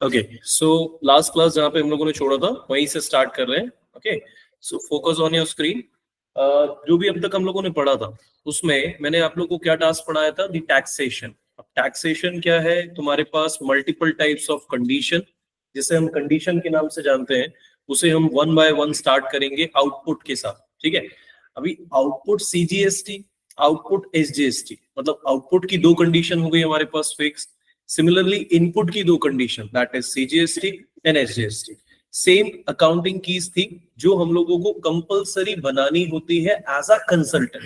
Okay, so last class जहां पे हम लोगों ने छोड़ा था वहीं से स्टार्ट कर रहे हैं. Okay, so focus on your screen. जो भी अब तक हम लोगों ने पढ़ा था उसमें मैंने आप लोगों को क्या टास्क पढ़ाया था, दी टैक्सेशन. अब टैक्सेशन क्या है, तुम्हारे पास मल्टीपल टाइप्स ऑफ कंडीशन, जिसे हम कंडीशन के नाम से जानते हैं, उसे हम वन बाय वन स्टार्ट करेंगे आउटपुट के साथ. ठीक है, अभी आउटपुट सीजीएसटी, आउटपुट एसजीएसटी, मतलब आउटपुट की दो कंडीशन हो गई हमारे पास फिक्स. सिमिलरली इनपुट की दो condition, that is CGST and SGST. Same accounting keys थी जो हम लोगों को कंपलसरी बनानी होती है as a consultant.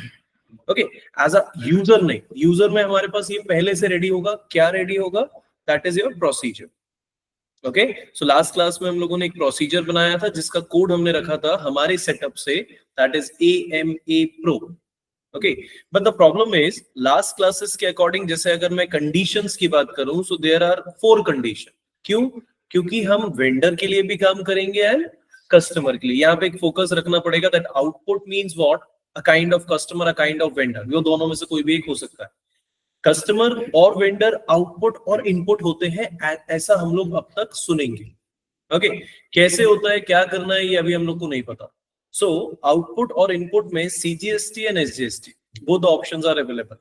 Okay, as a user नहीं. यूजर में हमारे पास ये पहले से रेडी होगा. क्या रेडी होगा? That is your procedure. Okay, so last class में हम लोगों ने एक प्रोसीजर बनाया था जिसका कोड हमने रखा था हमारे सेटअप से, that is AMA Pro. Okay, but the problem is last classes के अकॉर्डिंग, जैसे अगर मैं कंडीशंस की बात करूं, सो देयर आर 4 कंडीशन. क्यों? क्योंकि हम वेंडर के लिए भी काम करेंगे एंड कस्टमर के लिए. यहाँ पे एक फोकस रखना पड़ेगा that output means what, a kind of customer, a kind of vendor. वो दोनों में से कोई भी एक हो सकता है. कस्टमर और वेंडर आउटपुट और इनपुट होते हैं, ऐसा हम लोग अब तक सुनेंगे. ओके, कैसे होता है, क्या करना है, ये अभी हम लोग को नहीं पता. सो आउटपुट और इनपुट में CGST and SGST both options are available.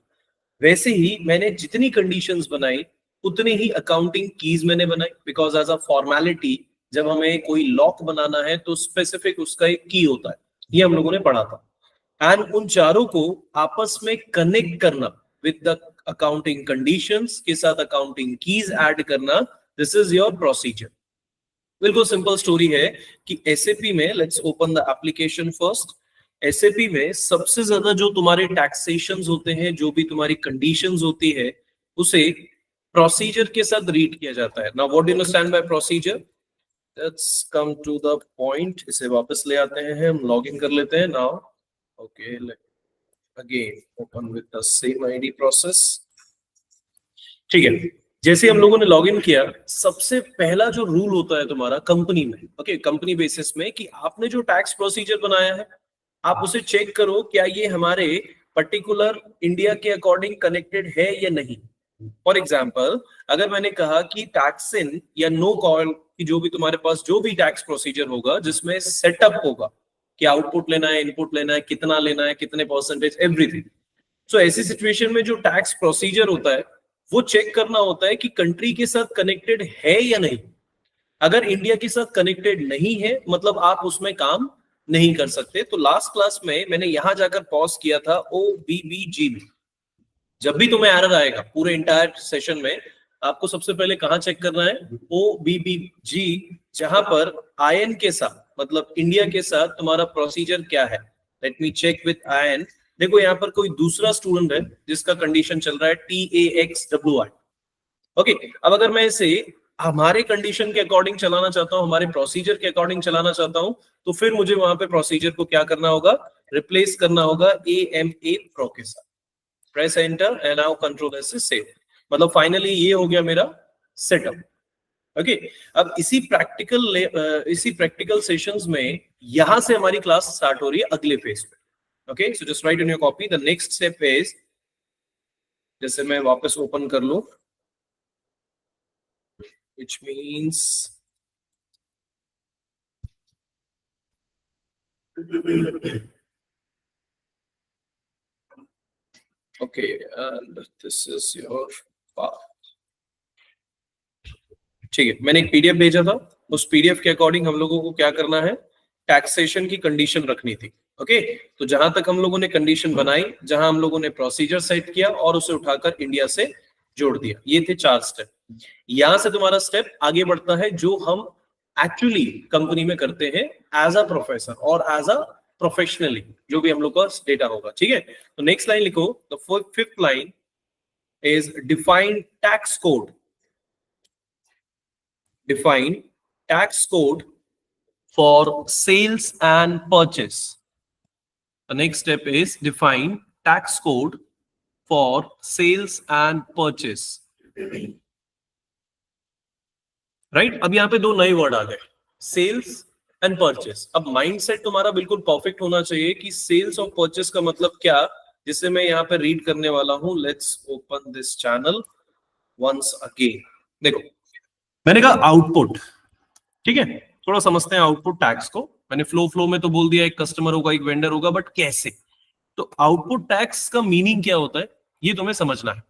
वैसे ही मैंने जितनी कंडीशंस बनाई उतनी ही अकाउंटिंग कीज मैंने बनाई, बिकॉज एज अ फॉर्मेलिटी जब हमें कोई लॉक बनाना है तो स्पेसिफिक उसका एक की होता है. ये हम लोगों ने पढ़ा था. एंड उन चारों को आपस में कनेक्ट करना विद द अकाउंटिंग कंडीशंस के साथ अकाउंटिंग कीज ऐड करना, दिस इज योर प्रोसीजर. बिल्कुल सिंपल स्टोरी है कि एसएपी में, let's open the application first. SAP में सबसे ज्यादा जो तुम्हारे टैक्सेशंस होते हैं, जो भी तुम्हारी कंडीशंस होती है, उसे प्रोसीजर के साथ रीड किया जाता है. Now what do you understand by procedure? Let's come to the point. इसे वापस ले आते हैं, हम लॉग इन कर लेते हैं. Now okay, again open with the same ID process. ठीक है, जैसे हम लोगों ने लॉगिन किया, सबसे पहला जो रूल होता है तुम्हारा कंपनी में, ओके, कंपनी बेसिस में, कि आपने जो टैक्स प्रोसीजर बनाया है आप उसे चेक करो क्या ये हमारे पर्टिकुलर इंडिया के अकॉर्डिंग कनेक्टेड है या नहीं. फॉर एग्जाम्पल, अगर मैंने कहा कि टैक्स इन या नो कॉल की जो भी तुम्हारे पास जो भी टैक्स प्रोसीजर होगा जिसमें सेटअप होगा कि आउटपुट लेना है, इनपुट लेना है, कितना लेना है, कितने परसेंटेज, एवरीथिंग. सो ऐसी सिचुएशन में जो टैक्स प्रोसीजर होता है वो चेक करना होता है कि कंट्री के साथ कनेक्टेड है या नहीं. अगर इंडिया के साथ कनेक्टेड नहीं है मतलब आप उसमें काम नहीं कर सकते. तो लास्ट क्लास में मैंने यहां जाकर पॉज किया था OBBG में. जब भी तुम्हें एरर आएगा पूरे इंटायर सेशन में, आपको सबसे पहले कहां चेक करना है? OBBG, जहां पर IN के साथ, मतलब इंडिया के साथ तुम्हारा प्रोसीजर क्या है. Let me check with IN. देखो यहाँ पर कोई दूसरा स्टूडेंट है जिसका कंडीशन चल रहा है TAXWI. ओके, अब अगर मैं इसे हमारे कंडीशन के अकॉर्डिंग चलाना चाहता हूं, हमारे प्रोसीजर के अकॉर्डिंग चलाना चाहता हूं, तो फिर मुझे वहां पे प्रोसीजर को क्या करना होगा? रिप्लेस करना होगा AMA Pro के साथ. Press enter and now control S से सेव. मतलब फाइनली ये हो गया मेरा सेटअप. ओके, अब इसी प्रैक्टिकल सेशंस में यहां से हमारी क्लास स्टार्ट हो रही है अगले फेज पे. Okay, so just right in your copy the next step is, जैसे मैं वापस ओपन कर लूं, which means okay, and this is your path. ठीक है, मैंने एक पीडीएफ भेजा था, उस पीडीएफ के अकॉर्डिंग हम लोगों को क्या करना है? टैक्सेशन की कंडीशन रखनी थी. ओके, तो जहां तक हम लोगों ने कंडीशन बनाई, जहां हम लोगों ने प्रोसीजर सेट किया और उसे उठाकर इंडिया से जोड़ दिया, ये थे 4 स्टेप. यहां से तुम्हारा स्टेप आगे बढ़ता है जो हम एक्चुअली कंपनी में करते हैं एज अ प्रोफेसर और एज अ प्रोफेशनली, जो भी हम लोग का डेटा होगा. ठीक है, तो नेक्स्ट लाइन लिखो. The 5th line is define tax code. Define tax code for sales and purchase. The next step is define tax code for sales and purchase. Right? अब यहाँ पे 2 नए वर्ड आ गए, सेल्स एंड परचेस. अब mindset तुम्हारा बिल्कुल perfect होना चाहिए कि सेल्स और परचेस का मतलब क्या, जिसे मैं यहाँ पे रीड करने वाला हूं. Let's open this channel once again. देखो, मैंने कहा आउटपुट, ठीक है, थोड़ा समझते हैं आउटपुट टैक्स को। मैंने फ्लो में तो बोल दिया एक कस्टमर होगा एक वेंडर होगा, बट कैसे? तो आउटपुट टैक्स का मीनिंग क्या होता है ये तुम्हें समझना है।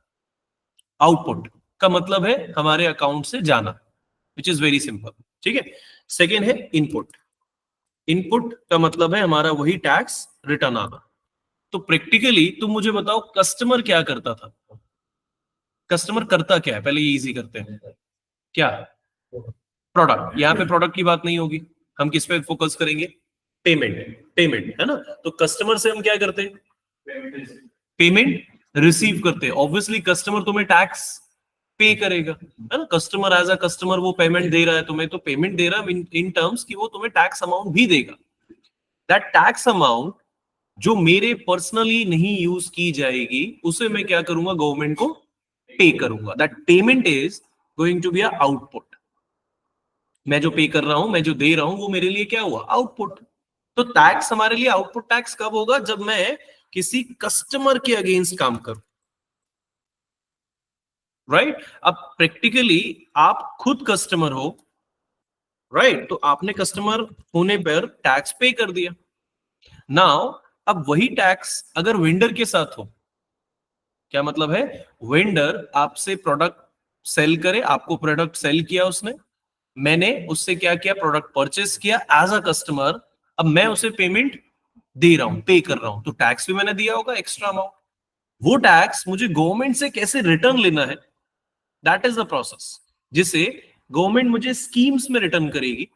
आउटपुट का मतलब है हमारे अकाउंट से जाना, विच इज वेरी सिंपल, ठीक है। सेकेंड है इनपुट। इनपुट का मतलब है हमारा वही टैक्स रिटर्न आना। तो प्रैक्टिकली तुम मुझे बताओ कस्टमर क्या करता था? कस्टमर करता क्या है, पहले ये इजी करते हैं। क्या? प्रोडक्ट। यहाँ पे प्रोडक्ट की बात नहीं होगी, हम किस पे फोकस करेंगे? पेमेंट। पेमेंट है ना। तो कस्टमर से हम क्या करते हैं? पेमेंट रिसीव करते हैं। ऑब्वियसली कस्टमर तुम्हें टैक्स पे करेगा, है ना। कस्टमर एज अ कस्टमर वो पेमेंट दे रहा है तुम्हें, तो पेमेंट दे रहा है इन टर्म्स कि वो तुम्हें टैक्स अमाउंट भी देगा। दैट टैक्स अमाउंट जो मेरे पर्सनली नहीं यूज की जाएगी उसे मैं क्या करूंगा? गवर्नमेंट को पे करूंगा। That payment is going to be a output. मैं जो पे कर रहा हूं, मैं जो दे रहा हूं, वो मेरे लिए क्या हुआ? आउटपुट। तो टैक्स हमारे लिए आउटपुट टैक्स कब होगा? जब मैं किसी कस्टमर के अगेंस्ट काम करूं, राइट। अब प्रैक्टिकली आप खुद कस्टमर हो, राइट। तो आपने कस्टमर होने पर टैक्स पे कर दिया। नाउ अब वही टैक्स अगर वेंडर के साथ हो, क्या मतलब है? वेंडर आपसे प्रोडक्ट सेल करे, आपको प्रोडक्ट सेल किया उसने, मैंने उससे क्या किया? प्रोडक्ट परचेस किया एज अ कस्टमर। अब मैं उसे पेमेंट दे रहा हूं, पे कर रहा हूं, तो टैक्स भी मैंने दिया होगा एक्स्ट्रा अमाउंट। वो टैक्स मुझे गवर्नमेंट से कैसे रिटर्न लेना है, दैट इज द प्रोसेस, जिसे गवर्नमेंट मुझे स्कीम्स में रिटर्न करेगी।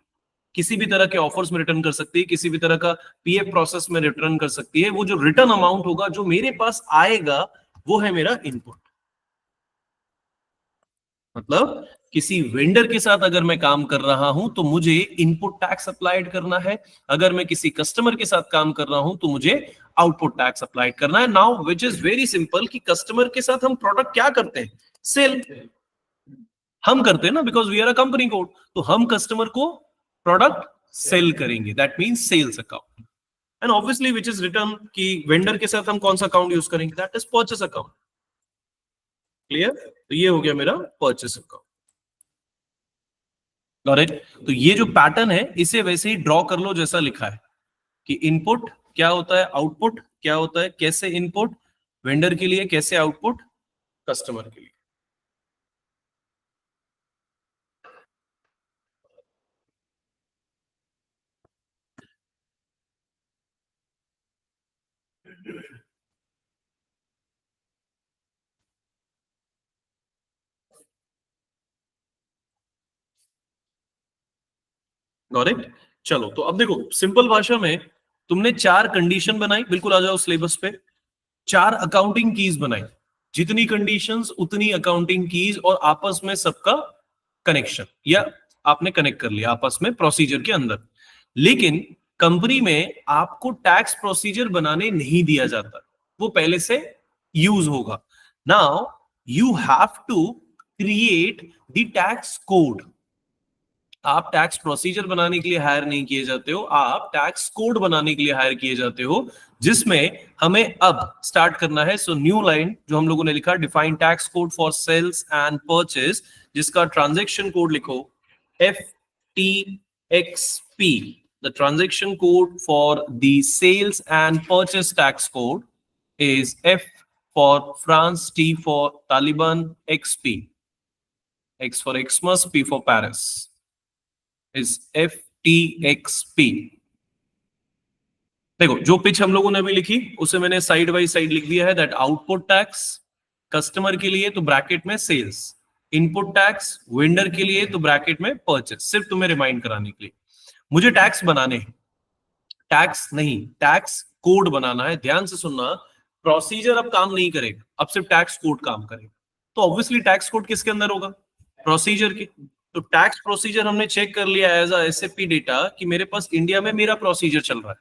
किसी भी तरह के ऑफर्स में रिटर्न कर सकती है, किसी भी तरह का पीएफ प्रोसेस में रिटर्न कर सकती है। वो जो रिटर्न अमाउंट होगा जो मेरे पास आएगा वो है मेरा इनपुट। मतलब किसी वेंडर के साथ अगर मैं काम कर रहा हूं तो मुझे इनपुट टैक्स अप्लाइड करना है। अगर मैं किसी कस्टमर के साथ काम कर रहा हूं तो मुझे आउटपुट टैक्स अप्लाइड करना है। Now which is very simple कि कस्टमर के साथ हम प्रोडक्ट क्या करते हैं? सेल हम करते हैं ना, because we are a company code. तो हम कस्टमर को प्रोडक्ट सेल करेंगे, that means sales account. And obviously which is return कि वेंडर के साथ हम कौन सा अकाउंट यूज करेंगे? That is purchase account. Clear? तो ये हो गया मेरा परचेस अकाउंट। करेक्ट। तो ये जो पैटर्न है इसे वैसे ही ड्रॉ कर लो जैसा लिखा है कि इनपुट क्या होता है, आउटपुट क्या होता है, कैसे इनपुट वेंडर के लिए, कैसे आउटपुट कस्टमर के लिए। करेक्ट। चलो तो अब देखो सिंपल भाषा में तुमने 4 कंडीशन बनाई, बिल्कुल आ जाओ सिलेबस पे। 4 अकाउंटिंग कीज बनाई, जितनी कंडीशंस उतनी अकाउंटिंग कीज, और आपस में सबका कनेक्शन, या आपने कनेक्ट कर लिया आपस में प्रोसीजर के अंदर। लेकिन कंपनी में आपको टैक्स प्रोसीजर बनाने नहीं दिया जाता, वो पहले से यूज होगा। Now you have to create the tax code. आप टैक्स प्रोसीजर बनाने के लिए हायर नहीं किए जाते हो, आप टैक्स कोड बनाने के लिए हायर किए जाते हो, जिसमें हमें अब स्टार्ट करना है। सो न्यू लाइन जो हम लोगों ने लिखा, define tax code for sales and purchase, जिसका ट्रांजैक्शन कोड लिखो FTXP। The transaction code for the sales and purchase tax code is F for France, T for Taliban, XP, X for Xmas, P for Paris, is FTXP। देखो जो pitch हम लोगों ने अभी लिखी उसे मैंने साइड बाई साइड लिख दिया है। दैट आउटपुट टैक्स कस्टमर के लिए तो ब्रैकेट में सेल्स, इनपुट टैक्स वेंडर के लिए तो ब्रैकेट में परचेस। सिर्फ तुम्हें रिमाइंड कराने के लिए मुझे टैक्स बनाने हैं, टैक्स नहीं टैक्स कोड बनाना है। ध्यान से सुनना, प्रोसीजर अब काम नहीं करेगा, अब सिर्फ टैक्स कोड काम करेगा। तो ऑब्वियसली टैक्स कोड किसके अंदर होगा? प्रोसीजर के। तो टैक्स प्रोसीजर हमने चेक कर लिया एज अ एसएपी डेटा कि मेरे पास इंडिया में मेरा प्रोसीजर चल रहा है।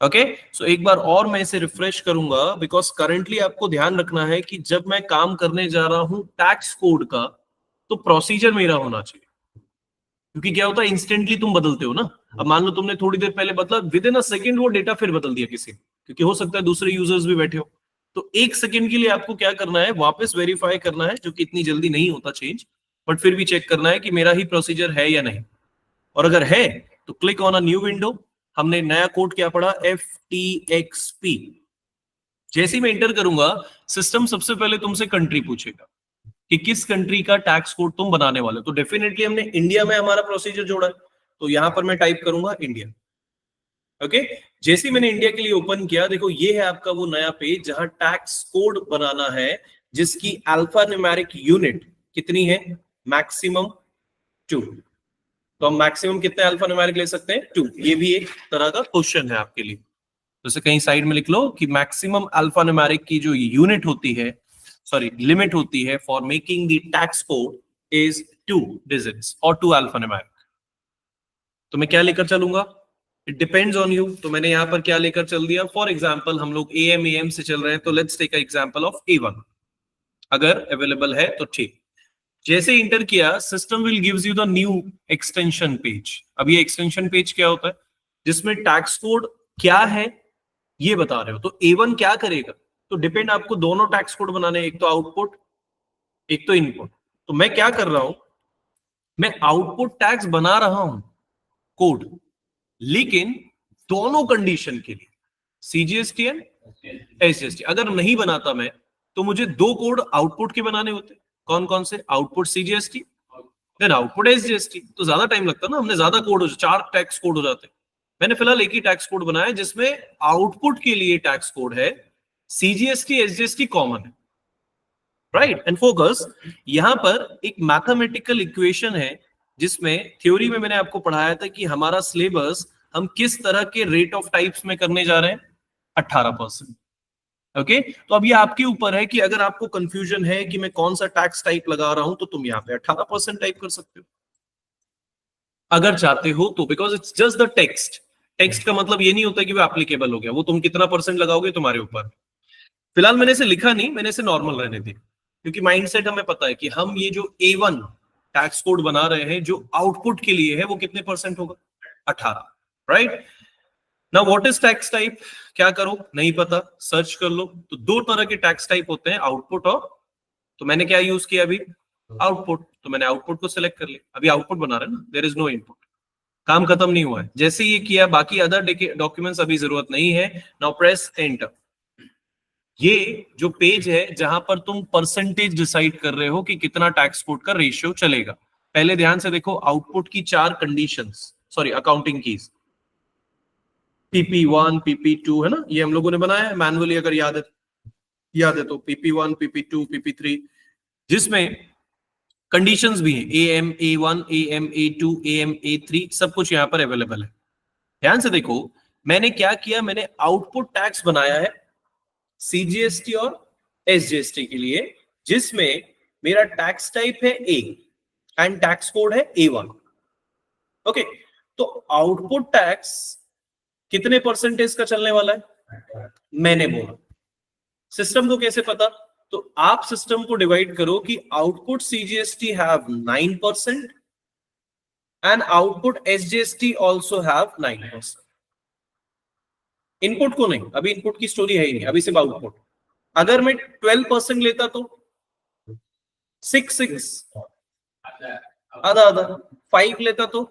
ओके सो एक बार और मैं इसे रिफ्रेश करूंगा, बिकॉज करंटली आपको ध्यान रखना है कि जब मैं काम करने जा रहा हूं टैक्स कोड का तो प्रोसीजर मेरा होना चाहिए। क्योंकि क्या होता है, इंस्टेंटली तुम बदलते हो ना। अब मान लो तुमने थोड़ी देर पहले बदला, विद इन अ सेकेंड वो डेटा फिर बदल दिया किसी ने, क्योंकि हो सकता है दूसरे यूजर्स भी बैठे हो। तो एक सेकेंड के लिए आपको क्या करना है, वापस वेरीफाई करना है, जो कि इतनी जल्दी नहीं होता चेंज, बट फिर भी चेक करना है कि मेरा ही प्रोसीजर है या नहीं, और अगर है तो click on a new window. हमने नया कोड क्या पढ़ा, FTXP। जैसे ही मैं एंटर करूंगा सिस्टम सबसे पहले तुमसे कंट्री पूछेगा कि किस कंट्री का टैक्स कोड तुम बनाने वाले हो। तो डेफिनेटली हमने इंडिया में हमारा प्रोसीजर जोड़ा है, तो यहां पर मैं टाइप करूंगा इंडिया। ओके, जैसे ही मैंने इंडिया के लिए ओपन किया, देखो ये है आपका वो नया पेज जहां टैक्स कोड बनाना है, जिसकी अल्फा न्यूमेरिक यूनिट कितनी है, मैक्सिमम 2। तो हम मैक्सिमम कितने अल्फा न्यूमेरिक ले सकते हैं, 2। ये भी एक तरह का क्वेश्चन है आपके लिए, जैसे कहीं साइड में लिख लो कि मैक्सिमम अल्फा न्यूमेरिक की जो यूनिट होती है, सॉरी लिमिट होती है for making the tax code is 2 digits और 2 अल्फा न्यूमेरिक। तो मैं क्या लेकर चलूंगा, इट डिपेंड्स ऑन यू। तो मैंने यहां पर क्या लेकर चल दिया, फॉर एग्जांपल हम लोग AM से चल रहे हैं, तो let's take a example of A1, अगर अवेलेबल है तो ठीक। जैसे इंटर किया, system will gives you the new extension page. अब ये एक्सटेंशन पेज क्या होता है, जिसमें टैक्स कोड क्या है ये बता रहे हो। तो A1 क्या करेगा, तो डिपेंड, आपको दोनों टैक्स कोड बनाने, एक तो आउटपुट एक तो इनपुट। तो मैं क्या कर रहा हूं, मैं आउटपुट टैक्स बना रहा हूं कोड, लेकिन दोनों कंडीशन के लिए, CGST एंड SGST। अगर नहीं बनाता मैं, तो मुझे 2 कोड आउटपुट के बनाने होते। कौन कौन से, output CGST then output SGST। तो ज्यादा टाइम लगता ना, हमने ज्यादा कोड 4 टैक्स कोड हो जाते। मैंने फिलहाल एक ही टैक्स कोड बनाया जिसमें आउटपुट के लिए टैक्स कोड है, CGST SGST कॉमन है, राइट। एंड फोकस, यहां पर एक मैथमेटिकल इक्वेशन है, जिसमें थ्योरी में मैंने आपको पढ़ाया था कि हमारा सिलेबस हम किस तरह के रेट ऑफ टाइप्स में करने जा रहे हैं, 18%। ओके, तो अब ये आपके ऊपर है कि अगर आपको कंफ्यूजन है कि मैं कौन सा टैक्स टाइप लगा रहा हूं, तो तुम यहाँ पे 18% टाइप कर सकते हो अगर चाहते हो तो, because it's just the text. Text का मतलब ये नहीं होता कि वो एप्लीकेबल हो गया, वो तुम कितना परसेंट लगाओगे तुम्हारे ऊपर। फिलहाल मैंने इसे लिखा नहीं, मैंने इसे नॉर्मल रहने दी, क्योंकि माइंडसेट हमें पता है कि हम ये जो A1 टैक्स कोड बना रहे हैं, जो आउटपुट के लिए है, वो कितने परसेंट होगा, 18, right. Now what is tax type, क्या करो, नहीं पता, सर्च कर लो। तो 2 तरह के टैक्स टाइप होते हैं, आउटपुट और, तो मैंने क्या यूज किया अभी, आउटपुट। तो मैंने आउटपुट को सिलेक्ट कर लिया, अभी आउटपुट बना रहे हैं ना, देयर इज नो इनपुट, काम खत्म नहीं हुआ है। जैसे ये किया, बाकी अदर डॉक्यूमेंट्स अभी जरूरत नहीं है। Now press enter. ये जो पेज है जहां पर तुम परसेंटेज डिसाइड कर रहे हो कि कितना टैक्स कोड का रेशियो चलेगा। पहले ध्यान से देखो, आउटपुट की 4 conditions, sorry accounting keys, PP1 PP2 है ना, ये हम लोगों ने बनाया है मैनुअली, अगर याद है तो PP1 PP2 PP3, जिसमें कंडीशंस भी हैं, AM A1 AM A2 AM A3, सब कुछ यहां पर अवेलेबल है। ध्यान से देखो, मैंने क्या किया, मैंने आउटपुट टैक्स बनाया है CGST और SGST के लिए, जिसमें मेरा टैक्स टाइप है A एंड टैक्स कोड है A1। ओके, तो आउटपुट टैक्स कितने परसेंटेज का चलने वाला है, मैंने बोला। सिस्टम को कैसे पता, तो आप सिस्टम को डिवाइड करो कि output CGST have 9% and output SGST also have 9%। Input को नहीं, अभी इनपुट की स्टोरी है ही नहीं, अभी सिर्फ आउटपुट। अगर मैं 12% लेता तो 6 आधा आधा, 5 लेता तो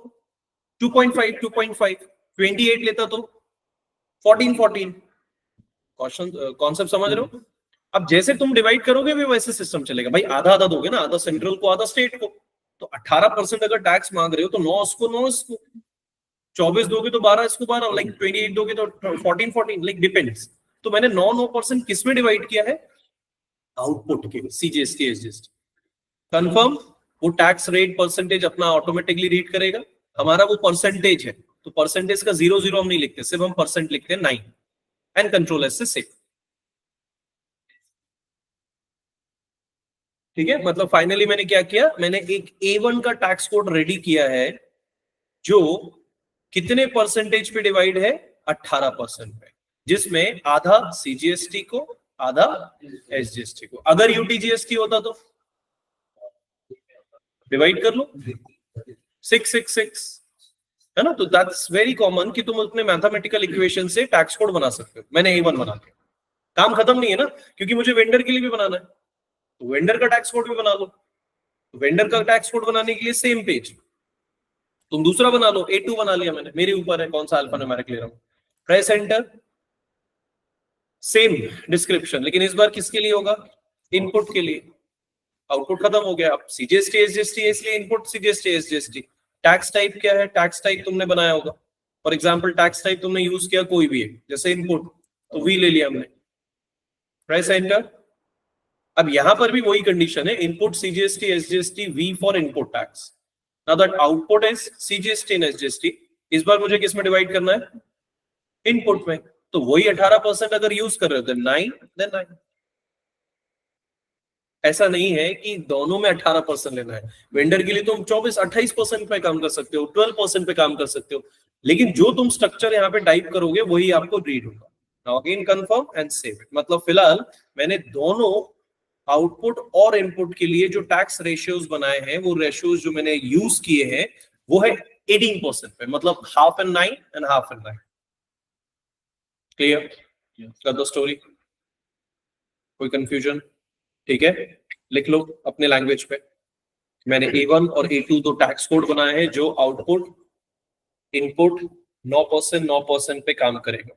2.5 2.5, 28 लेता तो 14 कॉन्सेप्ट समझ रहे हो। अब जैसे तुम डिवाइड करोगे भी वैसे सिस्टम चलेगा। भाई आधा आधा दोगे ना, आधा सेंट्रल को आधा स्टेट को। तो 18% अगर टैक्स मांग रहे हो तो 9 उसको 9 इसको, 24 दोगे तो 12 इसको 12, लाइक 28 दोगे तो 14 लाइक डिपेंड्स। तो मैंने 9% किस में डिवाइड किया है, आउटपुट के, CGST SGST। कंफर्म, वो टैक्स रेट परसेंटेज अपना ऑटोमेटिकली रीड करेगा। हमारा वो परसेंटेज है, तो परसेंटेज का 0 0 हम नहीं लिखते, सिर्फ हम परसेंट लिखते हैं 9 एंड कंट्रोल एस से सेव। ठीक है, मतलब फाइनली मैंने क्या किया, मैंने एक A1 का टैक्स कोड रेडी किया है, जो कितने परसेंटेज पे डिवाइड है, 18% पे, जिसमें आधा CGST को आधा SGST को। अगर UTGST होता तो डिवाइड कर लो, 6 है ना। तो दैट्स वेरी कॉमन कि तुम अपने मैथमेटिकल इक्वेशन से टैक्स कोड बना सकते हो। मैंने A1 बना दिया, काम खत्म नहीं है ना, क्योंकि मुझे वेंडर के लिए भी बनाना है, तो वेंडर का टैक्स कोड भी बना लो। वेंडर का टैक्स कोड बनाने के लिए सेम पेज, तुम दूसरा बना लो, A2 बना लिया मैंने, मेरे ऊपर है कौन सा अल्फा न्यूमेरिक ले रहा हूं। प्रेस एंटर, सेम डिस्क्रिप्शन, लेकिन इस बार किसके लिए होगा, इनपुट के लिए। आउटपुट खत्म हो गया, अब सीजीएसटी एसजीएसटी है इसलिए input CGST SGST. Tax type क्या है, टैक्स टाइप तुमने बनाया होगा, फॉर एग्जांपल टैक्स टाइप तुमने यूज किया कोई भी है, जैसे इनपुट, तो वी ले लिया हमने, प्रेस एंटर। अब यहां पर भी वही कंडीशन है, input CGST SGST V for input tax. Now that output is CGST and SGST, इस बार मुझे किस में डिवाइड करना है, इनपुट में। तो वही 18% अगर यूज कर रहे हो देन 9। ऐसा नहीं है कि दोनों में 18% लेना है, वेंडर के लिए तुम 24-28% पे काम कर सकते हो, 12% पे काम कर सकते हो, लेकिन जो तुम स्ट्रक्चर यहाँ पे टाइप करोगे वही आपको रीड होगा। Now again confirm and save, मतलब फिलहाल मैंने दोनों आउटपुट और इनपुट के लिए जो टैक्स रेशियोज बनाए हैं, वो रेशियोज जो मैंने यूज किए हैं वो है 18% पे, मतलब half and 9 and half and 9। Clear, got the story, कोई कंफ्यूजन? ठीक है, लिख लो अपने लैंग्वेज पे। मैंने A1 और A2 दो टैक्स कोड बनाए हैं जो आउटपुट इनपुट 9% पे काम करेगा।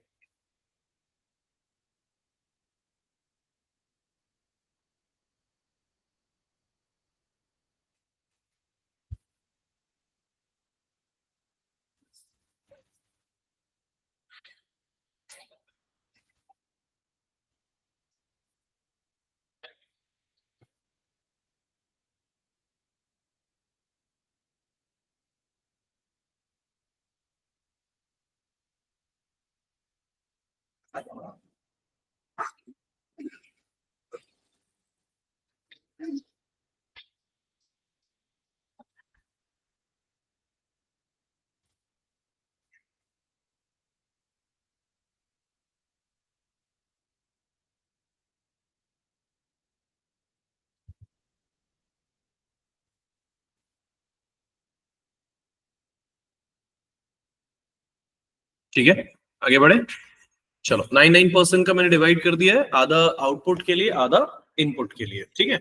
ठीक है, आगे बढ़े। चलो 9% का मैंने डिवाइड कर दिया है, आधा आउटपुट के लिए आधा इनपुट के लिए, ठीक है।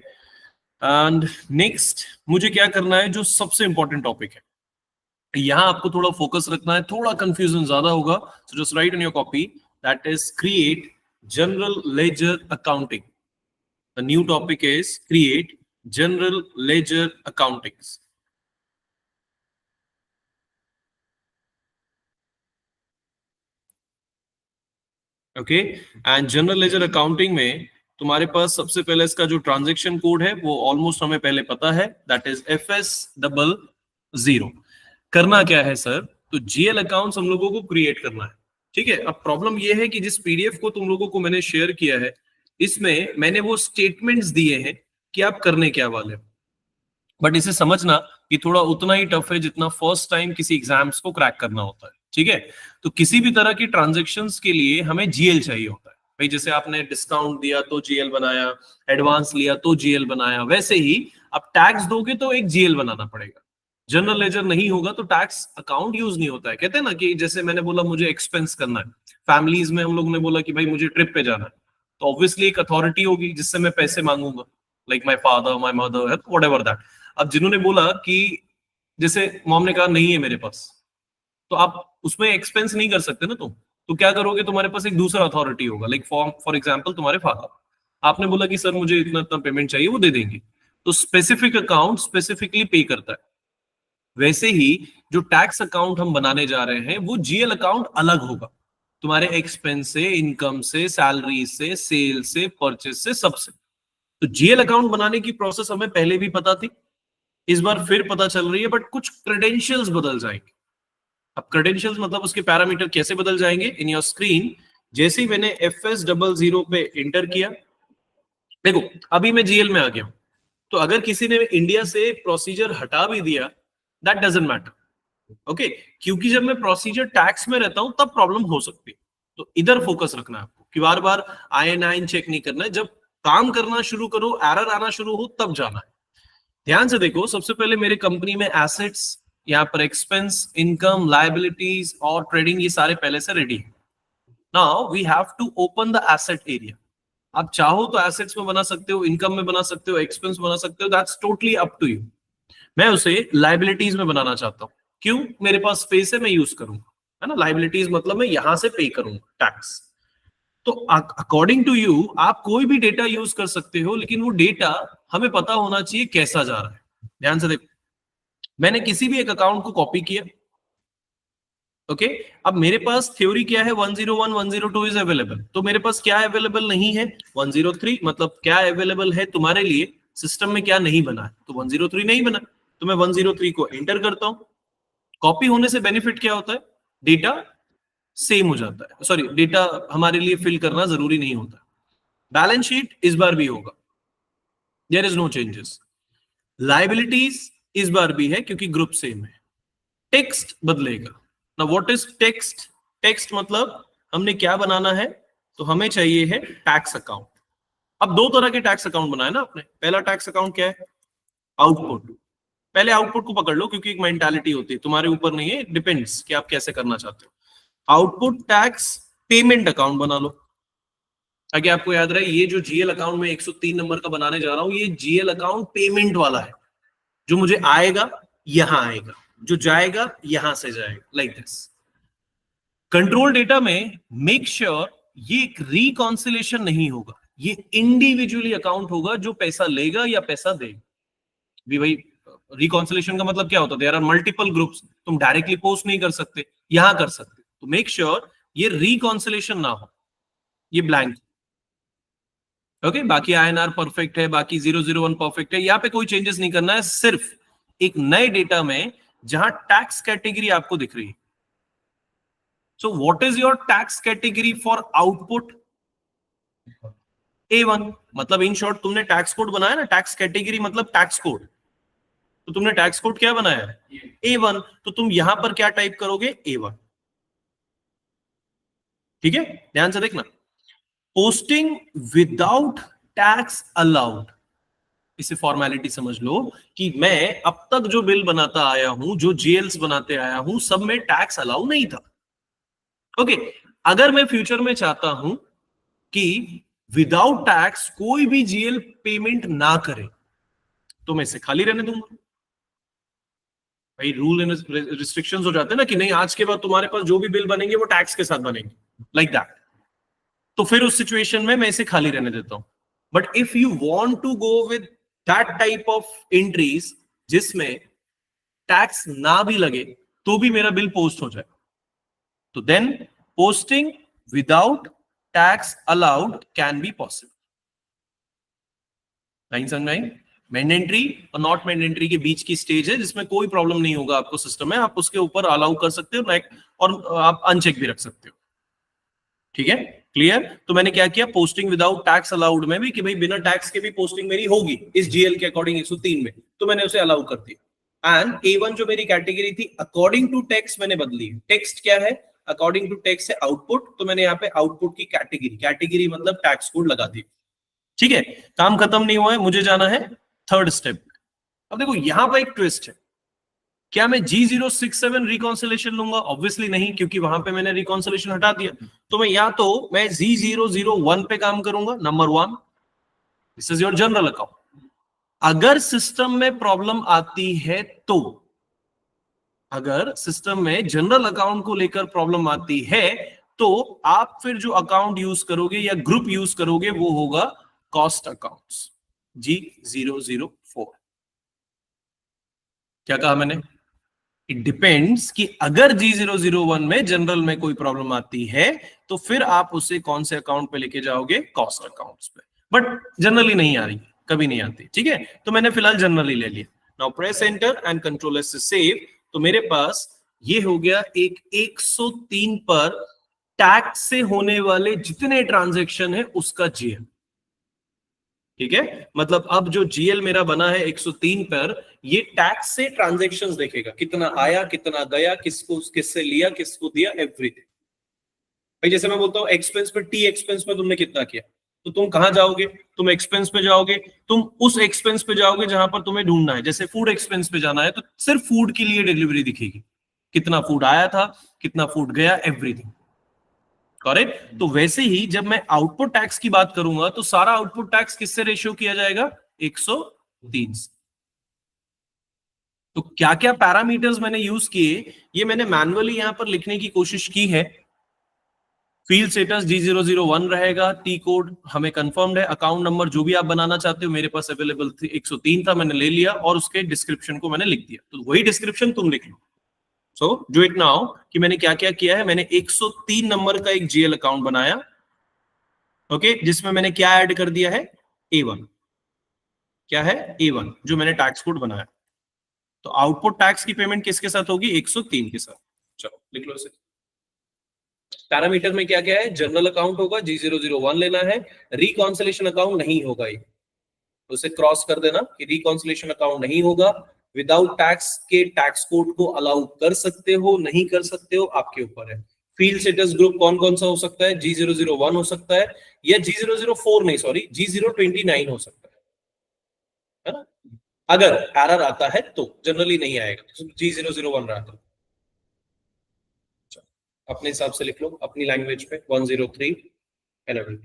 एंड नेक्स्ट मुझे क्या करना है, जो सबसे इंपॉर्टेंट टॉपिक है, यहां आपको थोड़ा फोकस रखना है, थोड़ा कंफ्यूजन ज्यादा होगा, so just right on your copy, that is create general ledger accounting. The new topic is create general ledger accounting. Okay, and general ledger accounting में तुम्हारे पास सबसे पहले इसका जो ट्रांजैक्शन कोड है वो ऑलमोस्ट हमें पहले पता है, दैट इज FS00। करना क्या है सर, तो जीएल अकाउंट्स हम लोगों को क्रिएट करना है, ठीक है। अब प्रॉब्लम ये है कि जिस पीडीएफ को तुम लोगों को मैंने शेयर किया है, इसमें मैंने वो स्टेटमेंट्स दिए हैं कि आप करने क्या वाले हो, बट इसे समझना कि थोड़ा उतना ही टफ है जितना फर्स्ट टाइम किसी एग्जाम्स को क्रैक करना होता है, ठीक है। तो किसी भी तरह की ट्रांजेक्शन्स के लिए हमें जीएल चाहिए होता है भाई, जैसे आपने डिस्काउंट दिया तो जीएल बनाया, एडवांस लिया तो जीएल बनाया, वैसे ही आप टैक्स दोगे तो एक जीएल बनाना पड़ेगा। जनरल लेजर नहीं होगा तो टैक्स अकाउंट यूज नहीं होता है। कहते हैं ना कि जैसे मैंने बोला मुझे एक्सपेंस करना है, फैमिलीज में हम लोग ने बोला कि भाई मुझे ट्रिप पे जाना है, तो ऑब्वियसली एक अथॉरिटी होगी जिससे मैं पैसे मांगूंगा, like my father, my mother, whatever that. अब जिन्होंने बोला कि जैसे मॉम ने कहा नहीं है मेरे पास, तो आप उसमें एक्सपेंस नहीं कर सकते ना तुम, तो क्या करोगे, तुम्हारे पास एक दूसरा अथॉरिटी होगा, लाइक फॉर एग्जांपल तुम्हारे फादर, आपने बोला कि सर मुझे इतना इतना पेमेंट चाहिए, वो दे देंगे, तो स्पेसिफिक अकाउंट स्पेसिफिकली पे करता है। वैसे ही जो टैक्स अकाउंट हम बनाने जा रहे हैं वो जीएल अकाउंट अलग होगा, तुम्हारे एक्सपेंस से, इनकम से, सैलरी से, सेल से, परचेस से, सबसे। तो जीएल अकाउंट बनाने की प्रोसेस हमें पहले भी पता थी, इस बार फिर पता चल रही है, बट कुछ क्रेडेंशियल्स बदल जाएंगे। अब क्रेडेंशियल्स मतलब उसके पैरामीटर कैसे बदल जाएंगे, इन योर स्क्रीन जैसे ही मैंने FS00 पे इंटर किया, देखो अभी मैं जीएल में आ गया हूं, तो अगर किसी ने इंडिया से प्रोसीजर हटा भी दिया, दैट डजंट मैटर, ओके, क्योंकि जब मैं प्रोसीजर टैक्स में रहता हूं तब प्रॉब्लम हो सकती है। तो इधर फोकस रखना है आपको कि बार बार IN9 चेक नहीं करना है, जब काम करना शुरू करो, एरर आना शुरू हो तब जाना है। ध्यान से देखो, सबसे पहले मेरे कंपनी में एसेट्स, यहाँ पर एक्सपेंस, इनकम, लायबिलिटीज और ट्रेडिंग, ये सारे पहले से रेडी है। Now we have to open the asset area. आप चाहो तो एसेट्स में बना सकते हो, इनकम में बना सकते हो, एक्सपेंस बना सकते हो, that's totally up to you. मैं उसे लाइबिलिटीज में बनाना चाहता हूं। क्यों? मेरे पास स्पेस है, मैं यूज करूंगा, है ना। लाइबिलिटीज मतलब मैं यहां से पे करूंगा टैक्स। तो अकॉर्डिंग टू यू आप कोई भी डेटा यूज कर सकते हो, लेकिन वो डेटा हमें पता होना चाहिए कैसा जा रहा है। ध्यान से देखो, मैंने किसी भी एक अकाउंट को कॉपी किया, ओके। अब मेरे पास थ्योरी क्या है, 101 102 इज अवेलेबल, तो मेरे पास क्या अवेलेबल नहीं है, 103। मतलब क्या अवेलेबल है तुम्हारे लिए, सिस्टम में क्या नहीं बना है, तो 103 नहीं बना, तो मैं 103 को एंटर करता हूं। कॉपी होने से बेनिफिट क्या होता है, डेटा सेम हो जाता है, सॉरी डेटा हमारे लिए फिल करना जरूरी नहीं होता। बैलेंस शीट इस बार भी होगा, there is no changes. Liabilities इस बार भी है क्योंकि ग्रुप सेम है। टेक्स्ट बदलेगा ना। What is text? टेक्स्ट मतलब हमने क्या बनाना है, तो हमें चाहिए है टैक्स अकाउंट। अब दो तरह के टैक्स अकाउंट बनाए ना आपने। पहला टैक्स अकाउंट क्या है, आउटपुट। पहले आउटपुट को पकड़ लो क्योंकि एक मेंटालिटी होती है, तुम्हारे ऊपर नहीं है, डिपेंड्स कि आप कैसे करना चाहते हो। आउटपुट टैक्स पेमेंट अकाउंट बना लो। ताकि आपको याद रहे, ये जो जीएल अकाउंट में 103 नंबर का बनाने जा रहा हूं, ये जीएल अकाउंट पेमेंट वाला है। जो मुझे आएगा यहां आएगा, जो जाएगा यहां से जाएगा, लाइक दिस। कंट्रोल डेटा में मेक श्योर ये एक रिकॉन्सिलेशन नहीं होगा, ये इंडिविजुअली अकाउंट होगा जो पैसा लेगा या पैसा देगा भी। भाई रिकॉन्सिलेशन का मतलब क्या होता है, देयर आर मल्टीपल ग्रुप्स, तुम डायरेक्टली पोस्ट नहीं कर सकते, यहां कर सकते, तो मेक श्योर ये रिकॉन्सिलेशन ना हो, ये ब्लैंक। ओके, बाकी आईएनआर परफेक्ट है, बाकी 001 परफेक्ट है, यहां पे कोई चेंजेस नहीं करना है, सिर्फ एक नए डेटा में जहां टैक्स कैटेगरी आपको दिख रही है। So what is your tax category for output? A1। मतलब इन शॉर्ट तुमने टैक्स कोड बनाया ना, टैक्स कैटेगरी मतलब टैक्स कोड, तो तुमने टैक्स कोड क्या बनाया, A1। तो तुम यहां पर क्या टाइप करोगे, A1। ठीक है, ध्यान से देखना। पोस्टिंग विदाउट टैक्स अलाउड, इसे फॉर्मेलिटी समझ लो कि मैं अब तक जो बिल बनाता आया हूं, जो जीएल्स बनाते आया हूं, सब में टैक्स अलाउ नहीं था। ओके, अगर मैं फ्यूचर में चाहता हूं कि विदाउट टैक्स कोई भी जीएल पेमेंट ना करे, तो मैं इसे खाली रहने दूंगा। भाई रूल एंड रिस्ट्रिक्शंस हो जाते हैं ना कि नहीं, आज के बाद तुम्हारे पास जो भी बिल बनेंगे वो टैक्स के साथ बनेंगे, लाइक दैट। तो फिर उस सिचुएशन में मैं इसे खाली रहने देता हूं। But if you want to go with that type of entries जिसमें टैक्स ना भी लगे तो भी मेरा बिल पोस्ट हो जाए, तो then posting without tax allowed can be possible. Line समझ में आई? मैंडेटरी और नॉट मैंडेटरी के बीच की स्टेज है जिसमें कोई प्रॉब्लम नहीं होगा आपको सिस्टम में, आप उसके ऊपर अलाउ कर सकते हो और आप अनचेक भी रख सकते हो। ठीक है, क्लियर? तो मैंने क्या किया, पोस्टिंग विदाउट टैक्स अलाउड में भी कि भाई बिना टैक्स के भी पोस्टिंग मेरी होगी इस जीएल के अकॉर्डिंग 103 में, तो मैंने उसे अलाउ कर दिया। एंड A1 जो मेरी कैटेगरी थी अकॉर्डिंग टू टेक्स्ट मैंने बदली। टेक्स्ट क्या है, अकॉर्डिंग टू टेक्स्ट है आउटपुट, तो मैंने यहाँ पे आउटपुट की कैटेगरी मतलब टैक्स कोड लगा दी। ठीक है, काम खत्म नहीं हुआ है, मुझे जाना है थर्ड स्टेप। अब देखो यहां पर एक ट्विस्ट है, क्या मैं G067 रिकॉन्सिलेशन लूंगा? ऑब्वियसली नहीं, क्योंकि वहां पे मैंने रिकॉन्सिलेशन हटा दिया। तो मैं या तो मैं G001 पे काम करूंगा, number 1, this is your general account. अगर सिस्टम में प्रॉब्लम आती है तो, अगर सिस्टम में जनरल अकाउंट को लेकर प्रॉब्लम आती है तो आप फिर जो अकाउंट यूज करोगे या ग्रुप यूज करोगे वो होगा कॉस्ट अकाउंट्स, G004। क्या कहा मैंने? इट डिपेंड्स कि अगर G001 में जनरल में कोई प्रॉब्लम आती है तो फिर आप उसे कौन से अकाउंट पे लेके जाओगे, कॉस्ट अकाउंट्स पे। बट जनरली नहीं आ रही, कभी नहीं आती। ठीक है, तो मैंने फिलहाल जनरली ले लिया। Now press enter and control S से सेव। तो मेरे पास ये हो गया एक 103 पर टैक्स से होने वाले जितने ट्रांजेक्शन है उसका जीएल। ठीक है, मतलब अब जो जीएल मेरा बना है 103 पर, ये टैक्स से ट्रांजैक्शंस देखेगा, कितना आया कितना गया, किसको किससे लिया किसको दिया, एवरीथिंग। भाई जैसे मैं बोलता हूँ एक्सपेंस पे, टी एक्सपेंस पे तुमने कितना किया, तो तुम कहां जाओगे, तुम एक्सपेंस पे जाओगे, तुम उस एक्सपेंस पे जाओगे जहां पर तुम्हें ढूंढना है। जैसे फूड एक्सपेंस पे जाना है तो सिर्फ फूड के लिए डिलीवरी दिखेगी, कितना फूड आया था, कितना फूड गया, एवरीथिंग। करेक्ट। तो वैसे ही जब मैं आउटपुट टैक्स की बात करूंगा तो सारा आउटपुट टैक्स किससे रेशियो किया जाएगा? 103 से। तो क्या क्या पैरामीटर्स मैंने यूज किए ये मैंने मैन्युअली यहां पर लिखने की कोशिश की है। फील्ड स्टेटस G001 रहेगा, टी कोड हमें कंफर्म्ड है, अकाउंट नंबर जो भी आप बनाना चाहते हो मेरे पास अवेलेबल 103 था, मैंने ले लिया और उसके डिस्क्रिप्शन को मैंने लिख दिया, तो वही डिस्क्रिप्शन तुम लिख लो। सो डू इट नाउ कि मैंने क्या क्या किया है। मैंने 103 नंबर का एक जीएल अकाउंट बनाया, ओके, जिसमें मैंने क्या ऐड कर दिया है? A1। क्या है? A1 जो मैंने टैक्स कोड बनाया। तो आउटपुट टैक्स की पेमेंट किसके साथ होगी? 103 के साथ। चलो लिख लो इसे। पैरामीटर में क्या क्या है? जनरल अकाउंट होगा, G001 लेना है, रिकॉन्सिलेशन अकाउंट नहीं होगा ये, तो उसे क्रॉस कर देना कि रिकॉन्सिलेशन अकाउंट नहीं होगा। विदाउट टैक्स के टैक्स कोड को अलाउ कर सकते हो, नहीं कर सकते हो, आपके ऊपर है। फील्ड स्टेटस ग्रुप कौन कौन सा हो सकता है? G001 हो सकता है, या G004 नहीं, सॉरी, G029 हो सकता है ना? अगर एरर आता है तो, जनरली नहीं आएगा, तो G001 रहा था। अपने हिसाब से लिख लो, अपनी लैंग्वेज पे 103 11।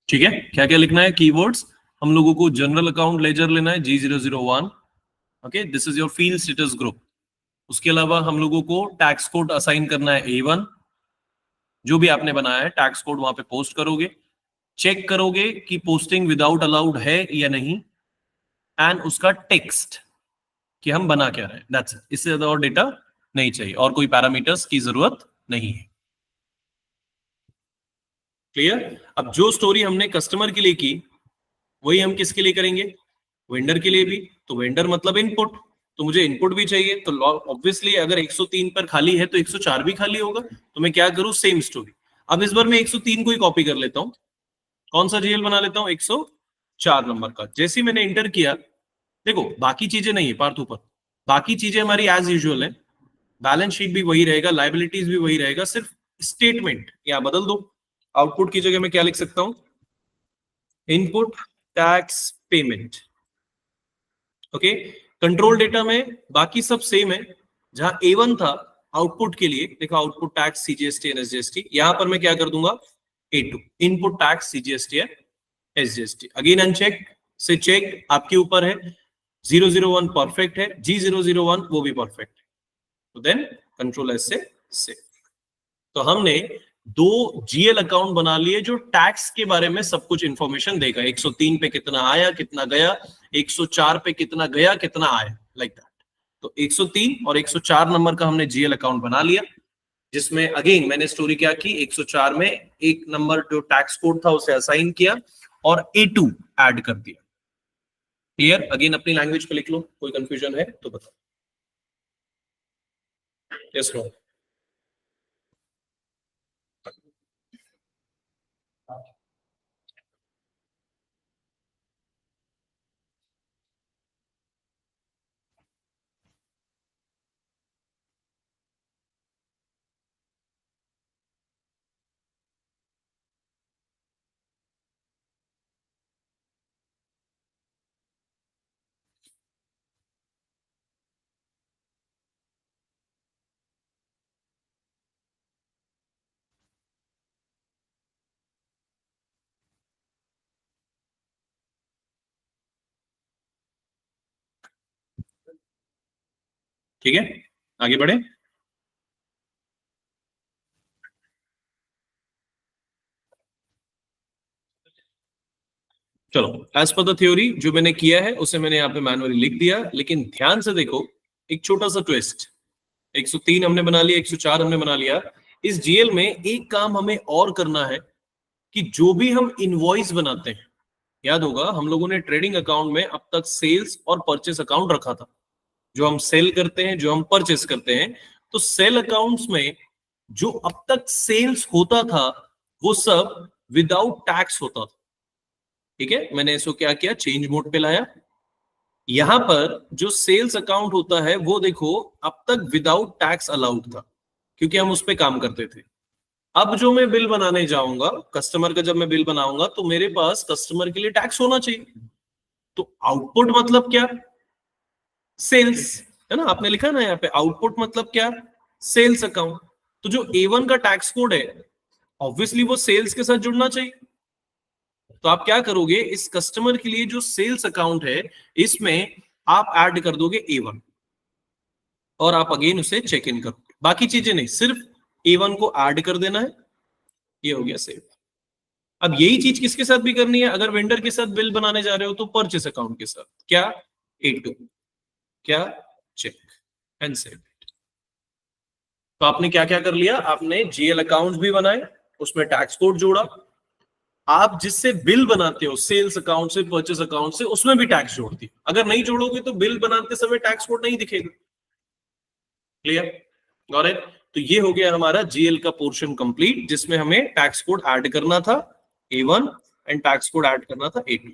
ठीक है, क्या क्या लिखना है कीवर्ड्स? हम लोगों को जनरल अकाउंट लेजर लेना है G001, okay, this is your field status group. उसके अलावा हम लोगों को टैक्स कोड असाइन करना है A1, जो भी आपने बनाया है टैक्स कोड वहां पे पोस्ट करोगे, चेक करोगे कि पोस्टिंग विदाउट अलाउड है या नहीं, एंड उसका टेक्स्ट कि हम बना क्या रहे हैं, दैट्स इट। इससे ज्यादा और डेटा नहीं चाहिए और कोई पैरामीटर्स की जरूरत नहीं है। क्लियर? अब जो स्टोरी हमने कस्टमर के लिए की वही हम किसके लिए करेंगे? वेंडर के लिए भी। तो वेंडर मतलब इनपुट, तो मुझे इनपुट भी चाहिए, तो ऑब्वियसली अगर 103 पर खाली है तो 104 भी खाली होगा, तो मैं क्या करूं? Same story. अब इस बार मैं 103 को ही कॉपी कर लेता हूं। कौन सा जीएल बना लेता हूं? 104 नंबर का। जैसे ही मैंने इंटर किया, देखो बाकी चीजें नहीं है पार्थ ऊपर, बाकी चीजें हमारी एज यूजुअल है, बैलेंस शीट भी वही रहेगा, लाइबिलिटीज भी वही रहेगा, सिर्फ स्टेटमेंट या बदल दो। आउटपुट की जगह मैं क्या लिख सकता हूं? Input tax payment, okay. Control data में बाकी सब सेम है, जहां A1 था आउटपुट के लिए, देखो output tax CGST and SGST, यहां पर मैं क्या कर दूंगा? A2 input tax CGST and SGST। Again uncheck से चेक आपके ऊपर है। 001 परफेक्ट है, G001 वो भी परफेक्ट है, तो देन कंट्रोल एस से सेव। तो हमने दो जीएल अकाउंट बना लिए जो टैक्स के बारे में सब कुछ इंफॉर्मेशन देगा। 103 पे कितना आया, कितना गया, 104 पे कितना गया, कितना आया, लाइक दैट। तो 103 और 104 नंबर का हमने जीएल अकाउंट बना लिया, जिसमें अगेन मैंने स्टोरी क्या की? 104 में एक नंबर जो टैक्स कोड था उसे असाइन किया और A2 ऐड कर दिया। क्लियर? अगेन अपनी लैंग्वेज पे लिख लो, कोई कंफ्यूजन है तो बताओ। Yes no? ठीक है, आगे बढ़े। चलो, एज पर द थ्योरी जो मैंने किया है उसे मैंने यहाँ पे मैनुअली लिख दिया, लेकिन ध्यान से देखो एक छोटा सा ट्विस्ट। 103 हमने बना लिया, 104 हमने बना लिया। इस जीएल में एक काम हमें और करना है कि जो भी हम इनवॉइस बनाते हैं, याद होगा हम लोगों ने ट्रेडिंग अकाउंट में अब तक सेल्स और परचेस अकाउंट रखा था। जो हम सेल करते हैं, जो हम परचेस करते हैं, तो सेल अकाउंट्स में जो अब तक सेल्स होता था वो सब विदाउट टैक्स होता था। ठीक है, मैंने इसको क्या किया, चेंज मोड पे लाया। यहां पर जो सेल्स अकाउंट होता है वो देखो अब तक विदाउट टैक्स अलाउड था, क्योंकि हम उस पर काम करते थे। अब जो मैं बिल बनाने जाऊंगा कस्टमर का, जब मैं बिल बनाऊंगा तो मेरे पास कस्टमर के लिए टैक्स होना चाहिए। तो आउटपुट मतलब क्या, सेल्स, है ना, आपने लिखा ना यहाँ पे आउटपुट मतलब क्या, सेल्स अकाउंट। तो जो A1 का टैक्स कोड है ऑब्वियसली वो सेल्स के साथ जुड़ना चाहिए। तो आप क्या करोगे, इस कस्टमर के लिए जो सेल्स अकाउंट है इसमें आप ऐड कर दोगे A1 और आप अगेन उसे चेक इन करोगे। बाकी चीजें नहीं, सिर्फ A1 को ऐड कर देना है, ये हो गया सेव। अब यही चीज किसके साथ भी करनी है, अगर वेंडर के साथ बिल बनाने जा रहे हो तो परचेस अकाउंट के साथ, क्या A2, क्या चेक एंड सेव। तो आपने क्या क्या कर लिया, आपने जीएल अकाउंट्स भी बनाए, उसमें टैक्स कोड जोड़ा। आप जिससे बिल बनाते हो सेल्स अकाउंट से, परचेस अकाउंट से, उसमें भी टैक्स जोड़ दिया। अगर नहीं जोड़ोगे तो बिल बनाते समय टैक्स कोड नहीं दिखेगा। Clear, got it. तो ये हो गया हमारा जीएल का पोर्शन कंप्लीट, जिसमें हमें टैक्स कोड ऐड करना था A1 and tax code add करना था A2।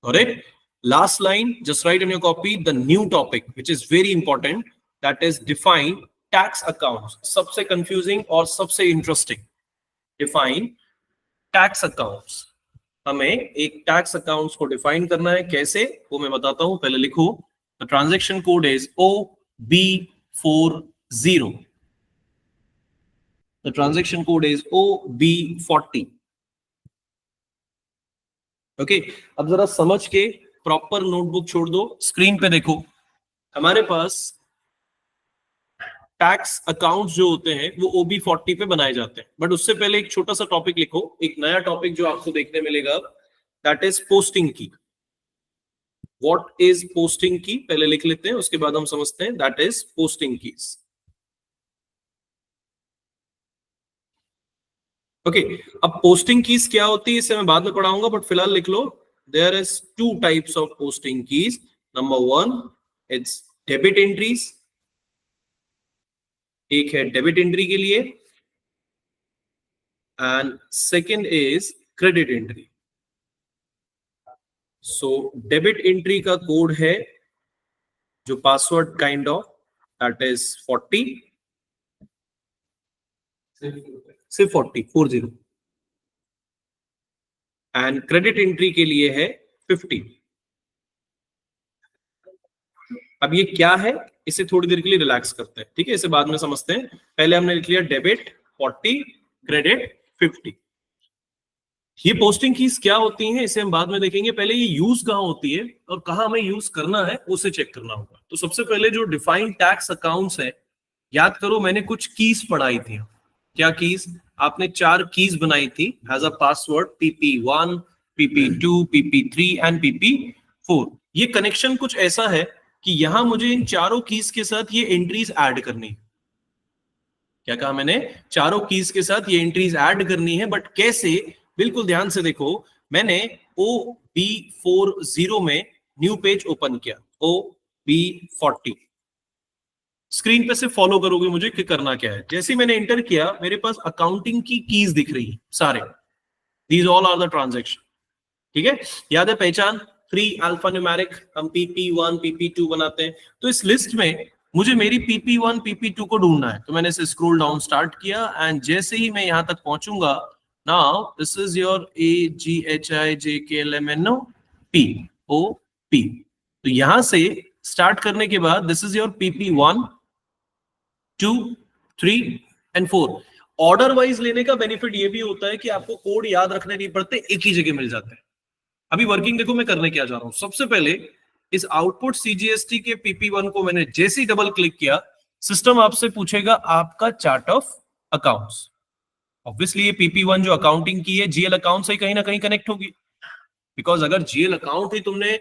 Correct. Last line, just write in your copy the new topic, which is very important. That is define tax accounts. सबसे confusing और सबसे interesting. Define tax accounts. हमें एक tax accounts को define करना है, कैसे वो मैं बताता हूं, पहले लिखो। The transaction code is OB40. The transaction code is OB40. Okay, अब जरा समझ के प्रॉपर नोटबुक छोड़ दो, स्क्रीन पे देखो। हमारे पास टैक्स अकाउंट्स जो होते हैं वो OB40 पे बनाए जाते हैं, बट उससे पहले एक छोटा सा टॉपिक लिखो, एक नया टॉपिक जो आपको देखने मिलेगा, दैट इज पोस्टिंग की। व्हाट इज पोस्टिंग की, पहले लिख लेते हैं, उसके बाद हम समझते हैं। That is posting keys. Okay, अब पोस्टिंग कीज क्या होती है इसे मैं बाद में पढ़ाऊंगा, बट फिलहाल लिख लो। There is two types of posting keys. Number one, it's debit entries. एक है डेबिट एंट्री के लिए, and second is credit entry. So debit entry का कोड है जो password kind of, that is 40, सिर्फ 40 एंड क्रेडिट एंट्री के लिए है 50। अब ये क्या है, इसे थोड़ी देर के लिए रिलैक्स करते हैं, ठीक है, इसे बाद में समझते हैं। पहले हमने लिख लिया डेबिट 40, क्रेडिट 50। ये पोस्टिंग कीज क्या होती हैं इसे हम बाद में देखेंगे, पहले ये यूज कहां होती है और कहां हमें यूज करना है उसे चेक करना होगा। तो सबसे पहले जो डिफाइंड टैक्स अकाउंट्स है, याद करो मैंने कुछ कीज पढ़ाई थी। क्या कीज, आपने 4 कीज बनाई थी as a password, PP1, PP2, PP3 and PP4। ये कनेक्शन कुछ ऐसा है कि यहां मुझे इन चारों कीज के साथ ये एंट्रीज ऐड करनी है। क्या कहा मैंने, चारों कीज के साथ ये एंट्रीज ऐड करनी है, बट कैसे, बिल्कुल ध्यान से देखो। मैंने OB40 में न्यू पेज ओपन किया, OB40। स्क्रीन पे से फॉलो करोगे मुझे कि करना क्या है। जैसे मैंने एंटर किया मेरे पास अकाउंटिंग की कीज दिख रही है सारे, these all are the transaction. ठीक है, याद है पहचान, 3 अल्फा न्यूमेरिक, हम PP1 PP2 बनाते हैं। तो इस लिस्ट में मुझे मेरी PP1 PP2 को ढूंढना है, तो मैंने इसे स्क्रॉल डाउन स्टार्ट किया, एंड जैसे ही मैं यहां तक पहुंचूंगा, now this is your AGHIJKLMNOPOP। तो यहां से स्टार्ट करने के बाद this is your PP1, 2, 3 and 4। Order wise लेने का बेनिफिट ये भी होता है कि आपको कोड याद रखने नहीं पड़ते, एक ही जगह मिल जाते हैं। अभी वर्किंग देखो मैं करने क्या जा रहा हूं। सबसे पहले इस आउटपुट CGST के PP1 को मैंने जैसे ही डबल क्लिक किया, सिस्टम आपसे पूछेगा आपका चार्ट ऑफ अकाउंट्स। ऑब्वियसली ये PP1 जो अकाउंटिंग की है GL अकाउंट से कहीं ना कहीं कनेक्ट होगी, बिकॉज अगर GL अकाउंट ही तुमने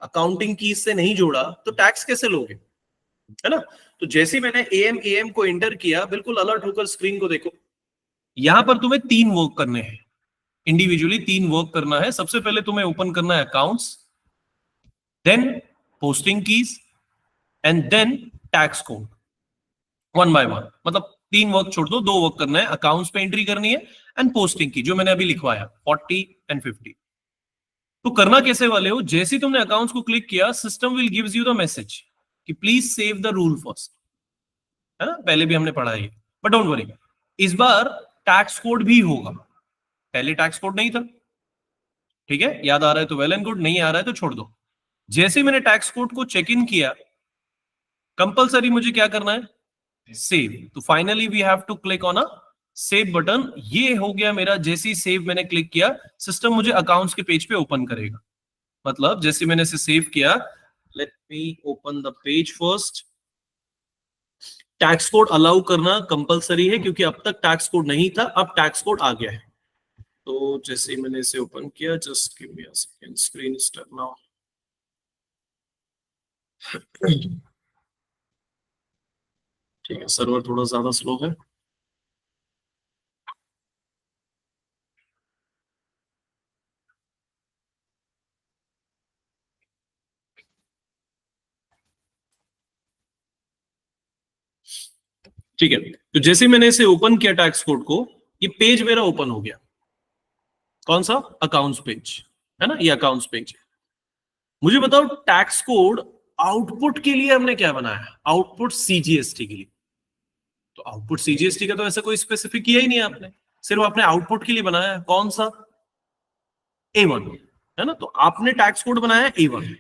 अकाउंटिंग की से नहीं जोड़ा तो टैक्स कैसे लोगे, है ना। तो जैसे मैंने AM को एंटर किया, बिल्कुल अलर्ट होकर स्क्रीन को देखो, यहां पर तुम्हें 3 वर्क करने हैं, इंडिविजुअली 3 वर्क करना है। सबसे पहले तुम्हें ओपन करना है accounts, then posting keys and then tax code, one by one. मतलब 3 वर्क छोड़ दो, 2 वर्क करना है, अकाउंट्स पे एंट्री करनी है एंड पोस्टिंग की, जो मैंने अभी लिखवाया 40 एंड 50। तो करना कैसे वाले हो, जैसे ही तुमने अकाउंट्स को क्लिक किया, system will gives you the message कि please save the rule first, है ना, पहले भी हमने पढ़ा है, बट डोंट वरी, इस बार टैक्स कोड भी होगा, पहले टैक्स कोड नहीं था, ठीक है। याद आ रहा है तो वेल एंड गुड, नहीं आ रहा है तो छोड़ दो। जैसे ही मैंने टैक्स कोड को चेक इन किया, कंपलसरी मुझे क्या करना है, सेव। तो finally we have to click on a save button. ये हो गया मेरा, जैसे ही सेव मैंने क्लिक किया, सिस्टम मुझे अकाउंट्स के पेज पे ओपन करेगा। मतलब जैसे मैंने इसे सेव किया, let me open the page first. Tax code allow करना कंपलसरी है, क्योंकि अब तक टैक्स कोड नहीं था, अब टैक्स कोड आ गया है। तो जैसे मैंने इसे ओपन किया, just give me a second, screen is turn now. ठीक है, सर्वर थोड़ा ज्यादा स्लो है। ठीक है, तो जैसे मैंने इसे ओपन किया टैक्स कोड को, ये पेज मेरा ओपन हो गया। कौन सा, अकाउंट्स पेज, है ना, ये अकाउंट्स पेज। मुझे बताओ टैक्स कोड आउटपुट के लिए हमने क्या बनाया, आउटपुट CGST के लिए। तो आउटपुट CGST का तो ऐसा कोई स्पेसिफिक किया ही नहीं आपने, सिर्फ आपने आउटपुट के लिए बनाया है। कौन सा, A1, है ना। तो आपने टैक्स कोड बनाया A1।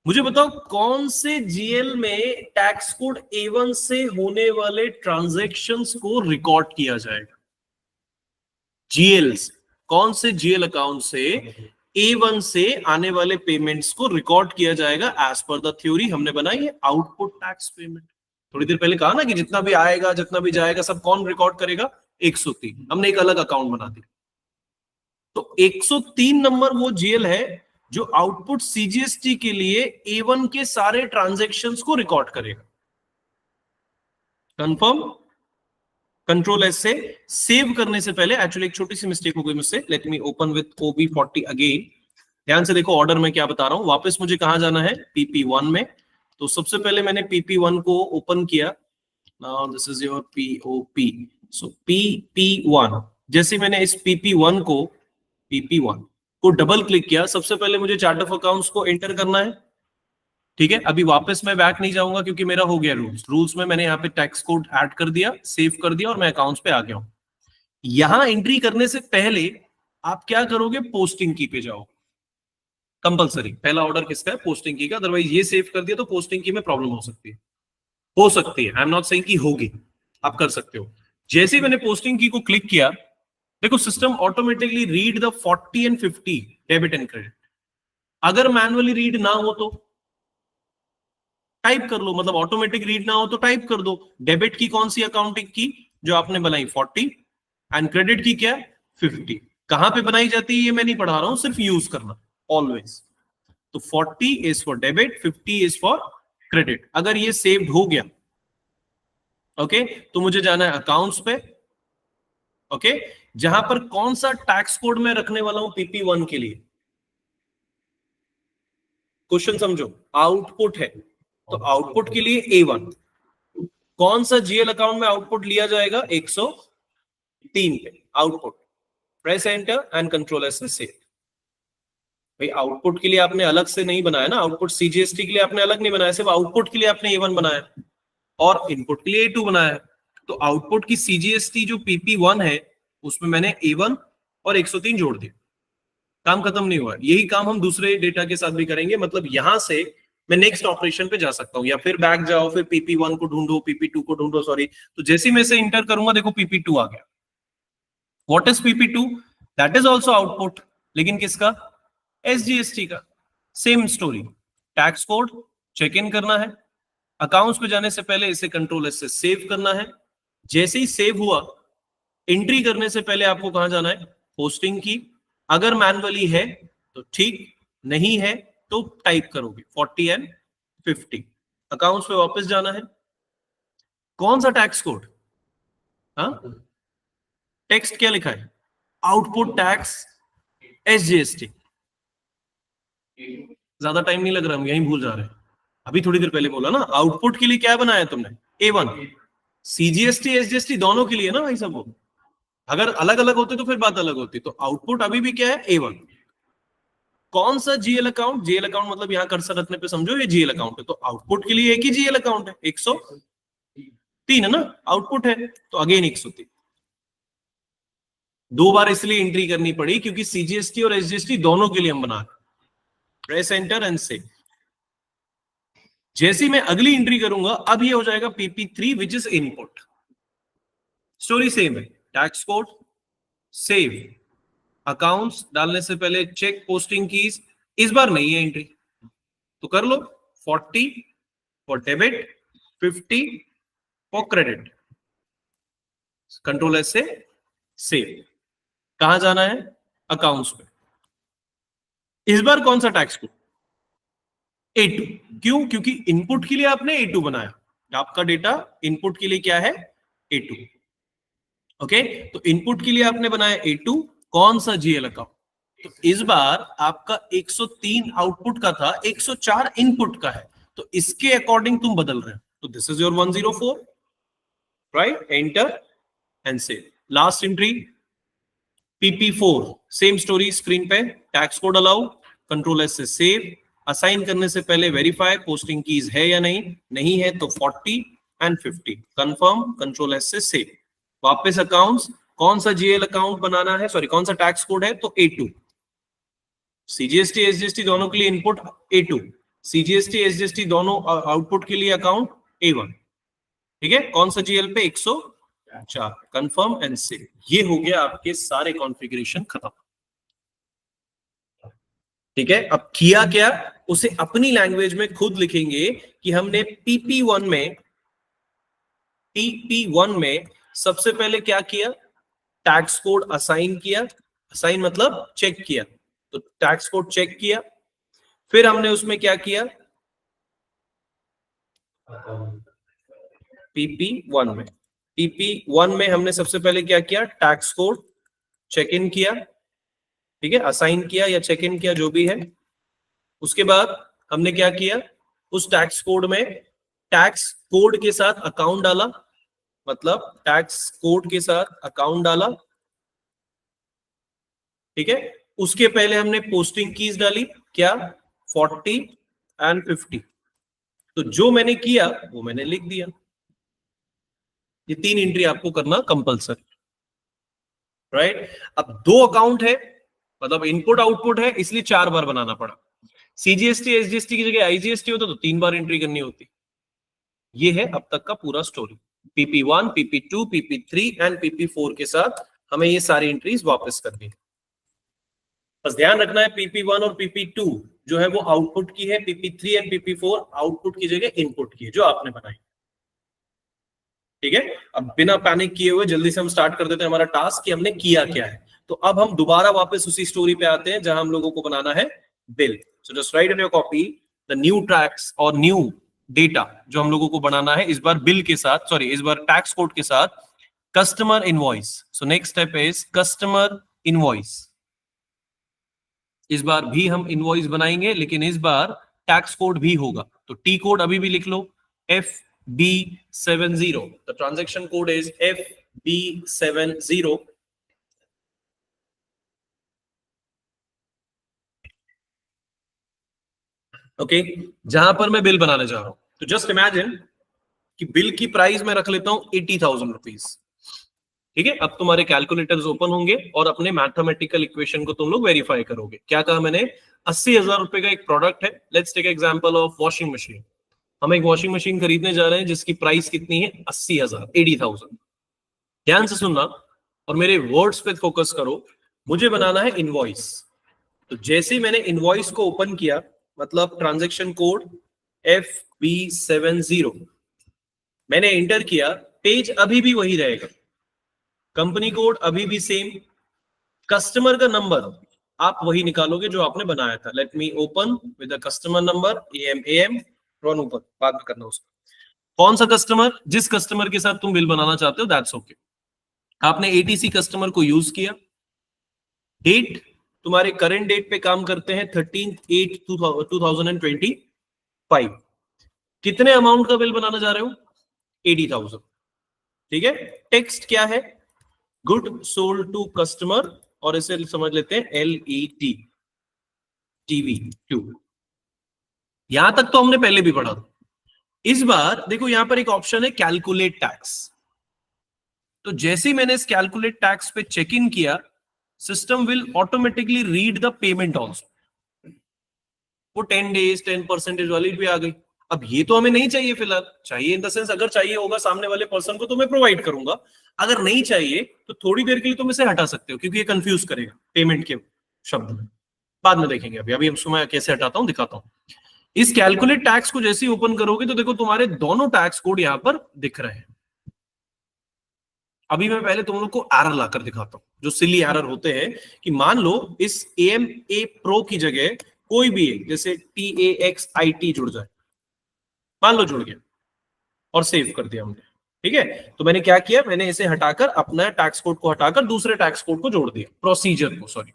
मुझे बताओ कौन से GL में टैक्स कोड A1 से होने वाले ट्रांजैक्शंस को रिकॉर्ड किया जाएगा। GLs, कौन से GL अकाउंट से A1 से आने वाले पेमेंट्स को रिकॉर्ड किया जाएगा एज पर द थ्योरी हमने बनाई है, आउटपुट टैक्स पेमेंट। थोड़ी देर पहले कहा ना कि जितना भी आएगा जितना भी जाएगा सब कौन रिकॉर्ड करेगा, 103। हमने एक अलग अकाउंट बना दिया। तो 103 नंबर वो GL है जो आउटपुट CGST के लिए A1 के सारे ट्रांजैक्शंस को रिकॉर्ड करेगा। कंफर्म। कंट्रोल एस से सेव करने से पहले, एक्चुअली एक छोटी सी मिस्टेक हो गई मुझसे, late me open with OB40 again. ध्यान से देखो ऑर्डर में क्या बता रहा हूं। वापस मुझे कहां जाना है, PP1 में। तो सबसे पहले मैंने PP1 को ओपन किया। Now this is your POP। So PP1, जैसे मैंने इस PP1 को डबल क्लिक किया, सबसे पहले मुझे चार्ट ऑफ अकाउंट्स को एंटर करना है, ठीक है। अभी वापस मैं बैक नहीं जाऊंगा क्योंकि मेरा हो गया रूल्स में मैंने यहाँ पे टैक्स कोड ऐड कर दिया, सेव कर दिया और मैं अकाउंट्स पे आ गया हूं। यहां एंट्री करने से पहले आप क्या करोगे, पोस्टिंग की पे जाओ। कंपलसरी पहला ऑर्डर किसका है, पोस्टिंग की का। अदरवाइज ये सेव कर दिया तो पोस्टिंग की में प्रॉब्लम हो सकती है। आई एम नॉट सेइंग कि होगी, आप कर सकते हो। जैसे ही मैंने पोस्टिंग की को क्लिक किया, देखो system automatically read the 40 and 50 debit and credit. अगर मैनुअली रीड ना हो तो टाइप कर लो, मतलब ऑटोमेटिक रीड ना हो तो टाइप कर दो। डेबिट की कौन सी अकाउंटिंग की जो आपने बनाई 40 एंड क्रेडिट की क्या 50। कहां पे बनाई जाती है ये मैं नहीं पढ़ा रहा हूं, सिर्फ यूज करना ऑलवेज। तो 40 is for debit, 50 is for credit. अगर ये सेव्ड हो गया, ओके, तो मुझे जाना है अकाउंट्स पे, ओके, जहां पर कौन सा टैक्स कोड में रखने वाला हूं PP1 के लिए। क्वेश्चन समझो, आउटपुट है तो आउटपुट के लिए A1। कौन सा GL अकाउंट में आउटपुट लिया जाएगा, 103 पे output. Press enter and control S से सेव। भाई आउटपुट के लिए आपने अलग से नहीं बनाया ना, आउटपुट CGST के लिए आपने अलग नहीं बनाया, सिर्फ आउटपुट के लिए आपने A1 बनाया और इनपुट के लिए A2 बनाया। तो आउटपुट की CGST जो PP1 है उसमें मैंने A1 और 103 जोड़ दिए, काम खत्म नहीं हुआ। यही काम हम दूसरे डेटा के साथ भी करेंगे। मतलब यहां से मैं नेक्स्ट ऑपरेशन पे जा सकता हूं, या फिर बैक जाओ, फिर PP1 को ढूंढो, PP2 को ढूंढो, सॉरी। तो जैसे मैं इसे इंटर करूंगा, देखो PP2 आ गया। What is PP2, that is also output, लेकिन किसका, SGST का। Same story, tax code check in करना है, अकाउंट्स पे जाने से पहले इसे कंट्रोल एस से सेव करना है। जैसे ही सेव हुआ, एंट्री करने से पहले आपको कहां जाना है? पोस्टिंग की। अगर मैनुअली है तो ठीक, नहीं है तो टाइप करोगे 40 एंड 50। अकाउंट्स पे वापस जाना है। कौन सा टैक्स कोड? हाँ, टेक्स्ट क्या लिखा है? Output tax SGST. ज्यादा टाइम नहीं लग रहा, हम यहीं भूल जा रहे हैं। अभी थोड़ी देर पहले बोला ना, आउटपुट के लिए क्या बनाया तुमने? A1। सीजीएसटी एसजीएसटी दोनों के लिए ना भाई सब। अगर अलग अलग होते तो फिर बात अलग होती। तो आउटपुट अभी भी क्या है? A1। कौन सा जीएल अकाउंट? जीएल अकाउंट मतलब यहां कर्सर रखने पे समझो ये जीएल अकाउंट है। तो आउटपुट के लिए एक ही जीएल अकाउंट है, 103 है ना आउटपुट है, तो अगेन 103। दो बार इसलिए एंट्री करनी पड़ी क्योंकि सीजीएसटी और एसजीएसटी दोनों के लिए हम बना रहे। Press enter and save. जैसे मैं अगली एंट्री करूंगा, अब ये हो जाएगा PP3 which is input. Story same है, टैक्स कोड, सेव, अकाउंट्स डालने से पहले चेक पोस्टिंग कीज। इस बार नहीं है एंट्री तो कर लो 40 for debit, 50 for credit. Control S से सेव। कहां जाना है? अकाउंट्स पे। इस बार कौन सा टैक्स कोड? A2। क्यों? क्योंकि इनपुट के लिए आपने A2 बनाया। आपका डेटा इनपुट के लिए क्या है? A2। ओके, तो इनपुट के लिए आपने बनाया A2। कौन सा जीएल अकाउंट? तो इस बार आपका 103 आउटपुट का था, 104 इनपुट का है, तो इसके अकॉर्डिंग तुम बदल रहे हो। तो this is your 104, right? Enter and save. Last entry PP4, same story screen पे। Tax code allow, control S से सेव। असाइन करने से पहले वेरीफाई पोस्टिंग कीज है या नहीं, नहीं है तो 40 एंड 50 कंफर्म, कंट्रोल एस से सेव। वापस अकाउंट्स, कौन सा जीएल अकाउंट बनाना है, सॉरी कौन सा टैक्स कोड है? तो A2। सीजीएसटी एसजीएसटी दोनों के लिए इनपुट A2, सीजीएसटी एसजीएसटी दोनों आउटपुट के लिए अकाउंट A1। ठीक है, कौन सा जीएल पे? 104। Confirm and save. ये हो गया आपके सारे कॉन्फ़िगरेशन खत्म। ठीक है, अब किया क्या, उसे अपनी लैंग्वेज में खुद लिखेंगे कि हमने PP1 में सबसे पहले क्या किया? टैक्स कोड असाइन किया। असाइन मतलब चेक किया, तो टैक्स कोड चेक किया। फिर हमने उसमें क्या किया? PP1 में हमने सबसे पहले क्या किया? टैक्स कोड चेक इन किया। ठीक है, असाइन किया या चेक इन किया जो भी है। उसके बाद हमने क्या किया? उस टैक्स कोड में टैक्स कोड के साथ अकाउंट डाला, मतलब टैक्स कोड के साथ अकाउंट डाला। ठीक है, उसके पहले हमने पोस्टिंग कीज डाली, क्या? 40 एंड 50। तो जो मैंने किया वो मैंने लिख दिया। ये 3 एंट्री आपको करना कंपलसरी, राइट? अब 2 अकाउंट है, मतलब इनपुट आउटपुट है, इसलिए 4 बार बनाना पड़ा। सीजीएसटी एसजीएसटी की जगह आईजीएसटी होता तो 3 बार एंट्री करनी होती। ये है अब तक का पूरा story. PP1, PP2, PP3 and PP4 के साथ हमें ये सारी एंट्रीज वापस करनी है। बस ध्यान रखना है PP1 और PP2 जो है वो आउटपुट की है, PP3 एंड PP4 आउटपुट की जगह इनपुट की है जो आपने बनाई। ठीक है, अब बिना पैनिक किए हुए जल्दी से हम स्टार्ट कर देते हैं हमारा टास्क कि हमने किया क्या है। तो अब हम दोबारा वापस उसी स्टोरी पे आते हैं जहां हम लोगों को बनाना है bill. So just right in your copy the new tax और न्यू डेटा जो हम लोगों को बनाना है इस बार बिल के साथ, सॉरी इस बार टैक्स कोड के साथ, customer invoice. So next step is customer invoice. इस बार भी हम इनवॉइस बनाएंगे, लेकिन इस बार टैक्स कोड भी होगा। तो टी कोड अभी भी लिख लो, FB70। The transaction code is FB70। Okay, जहां पर मैं बिल बनाने जा रहा हूं, तो जस्ट इमेजिन कि बिल की प्राइस मैं रख लेता हूं 80,000 रुपीज। ठीक है, अब तुम्हारे कैलकुलेटर्स ओपन होंगे और अपने मैथमेटिकल इक्वेशन को तुम लोग वेरीफाई करोगे। क्या कहा मैंने? 80,000 रुपए का एक प्रोडक्ट है। Let's take example of washing machine. हम एक वॉशिंग मशीन खरीदने जा रहे हैं जिसकी प्राइस कितनी है? 80,000, 80,000। ध्यान से सुनना और मेरे वर्ड्स पे फोकस करो। मुझे बनाना है इनवॉइस। तो जैसे ही मैंने इनवॉइस को ओपन किया, मतलब ट्रांजैक्शन कोड FB70 मैंने एंटर किया, पेज अभी भी वही रहेगा। कंपनी कोड अभी भी सेम, कस्टमर का नंबर आप वही निकालोगे जो आपने बनाया था। Late me open with the customer number AM run ऊपर, बाद में करना उसका। कौन सा कस्टमर? जिस कस्टमर के साथ तुम बिल बनाना चाहते हो, दैट्स ओके। आपने ATC कस्टमर को यूज किया। डेट तुम्हारे करंट डेट पे काम करते हैं 13/8/2025। कितने अमाउंट का बिल बनाना चाह रहे हो? 80,000। ठीक है। टेक्स्ट क्या है? गुड सोल्ड टू कस्टमर, और इसे समझ लेते हैं LET TV2। यहां तक तो हमने पहले भी पढ़ा था। इस बार देखो यहां पर एक ऑप्शन है कैलकुलेट टैक्स। तो जैसे ही मैंने इस कैलकुलेट टैक्स पे चेक इन किया, system will automatically read the payment also. वो 10 डेज 10% वाली भी आ गई। अब ये तो हमें नहीं चाहिए फिलहाल। चाहिए इन द सेंस, अगर चाहिए होगा सामने वाले पर्सन को तो मैं प्रोवाइड करूंगा, अगर नहीं चाहिए तो थोड़ी देर के लिए तुम इसे हटा सकते हो, क्योंकि ये कंफ्यूज करेगा पेमेंट के शब्द में। बाद में देखेंगे, अभी अभी हम मैं कैसे हटाता हूं दिखाता हूं। इस कैलकुलेट टैक्स को जैसे ही ओपन करोगे तो देखो तुम्हारे दोनों टैक्स कोड यहां पर दिख रहे हैं। अभी मैं पहले तुम लोग को एरर लाकर दिखाता हूं, जो सिली एरर होते हैं। कि मान लो इस AMA प्रो की जगह कोई भी एक, जैसे TAXIT जुड़ जाए, मान लो जुड़ गया और सेव कर दिया हमने। ठीक है, तो मैंने क्या किया, मैंने इसे हटाकर अपना टैक्स कोड को हटाकर दूसरे टैक्स कोड को जोड़ दिया, प्रोसीजर को, सॉरी।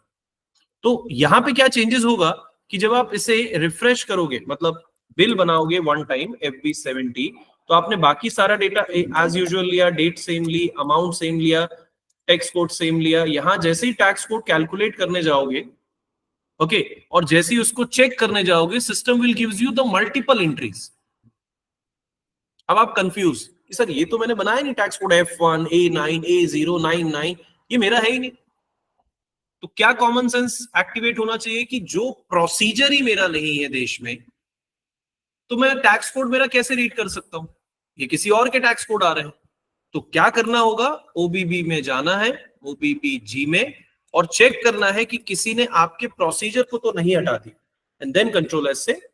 तो यहां पे क्या चेंजेस होगा कि जब आप इसे रिफ्रेश करोगे, मतलब बिल बनाओगे वन टाइम FB70, तो आपने बाकी सारा डेटा एज यूजुअल लिया, डेट सेम ली, अमाउंट सेम लिया, टैक्स कोड सेम लिया। यहां जैसे ही टैक्स कोड कैलकुलेट करने जाओगे, ओके, और जैसे ही उसको चेक करने जाओगे, system will gives you the multiple entries. अब आप कंफ्यूज कि सर ये तो मैंने बनाया नहीं tax code F1 A9 A099, ये मेरा है ही नहीं। तो क्या कॉमन सेंस एक्टिवेट होना चाहिए कि जो प्रोसीजर ही मेरा नहीं है देश में, तो मैं टैक्स कोड मेरा कैसे रीड कर सकता हूं? ये किसी और के टैक्स कोड आ रहे हैं। तो क्या करना होगा? OBB में जाना है, OBBG में, और चेक करना है कि किसी ने आपके प्रोसीजर को तो नहीं हटा दी, एंड देन Ctrl+S से।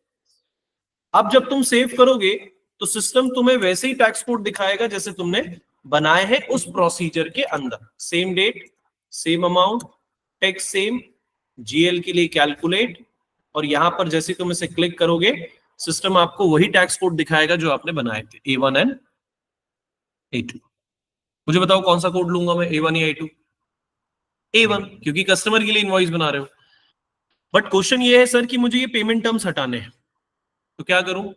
अब जब तुम सेव करोगे तो सिस्टम तुम्हें वैसे ही टैक्स कोड दिखाएगा जैसे तुमने बनाए हैं उस प्रोसीजर के अंदर। Same date, same amount, tax same, GL के लिए कैलकुलेट, और यहां पर जैसे तुम इसे क्लिक करोगे, सिस्टम आपको वही टैक्स कोड दिखाएगा जो आपने बनाए थे, A1 एंड A2। मुझे बताओ कौन सा कोड लूंगा मैं, A1 या A2? A1, क्योंकि कस्टमर के लिए इनवॉइस बना रहे हो। बट क्वेश्चन ये है सर कि मुझे ये पेमेंट टर्म्स हटाने हैं, तो क्या करूं?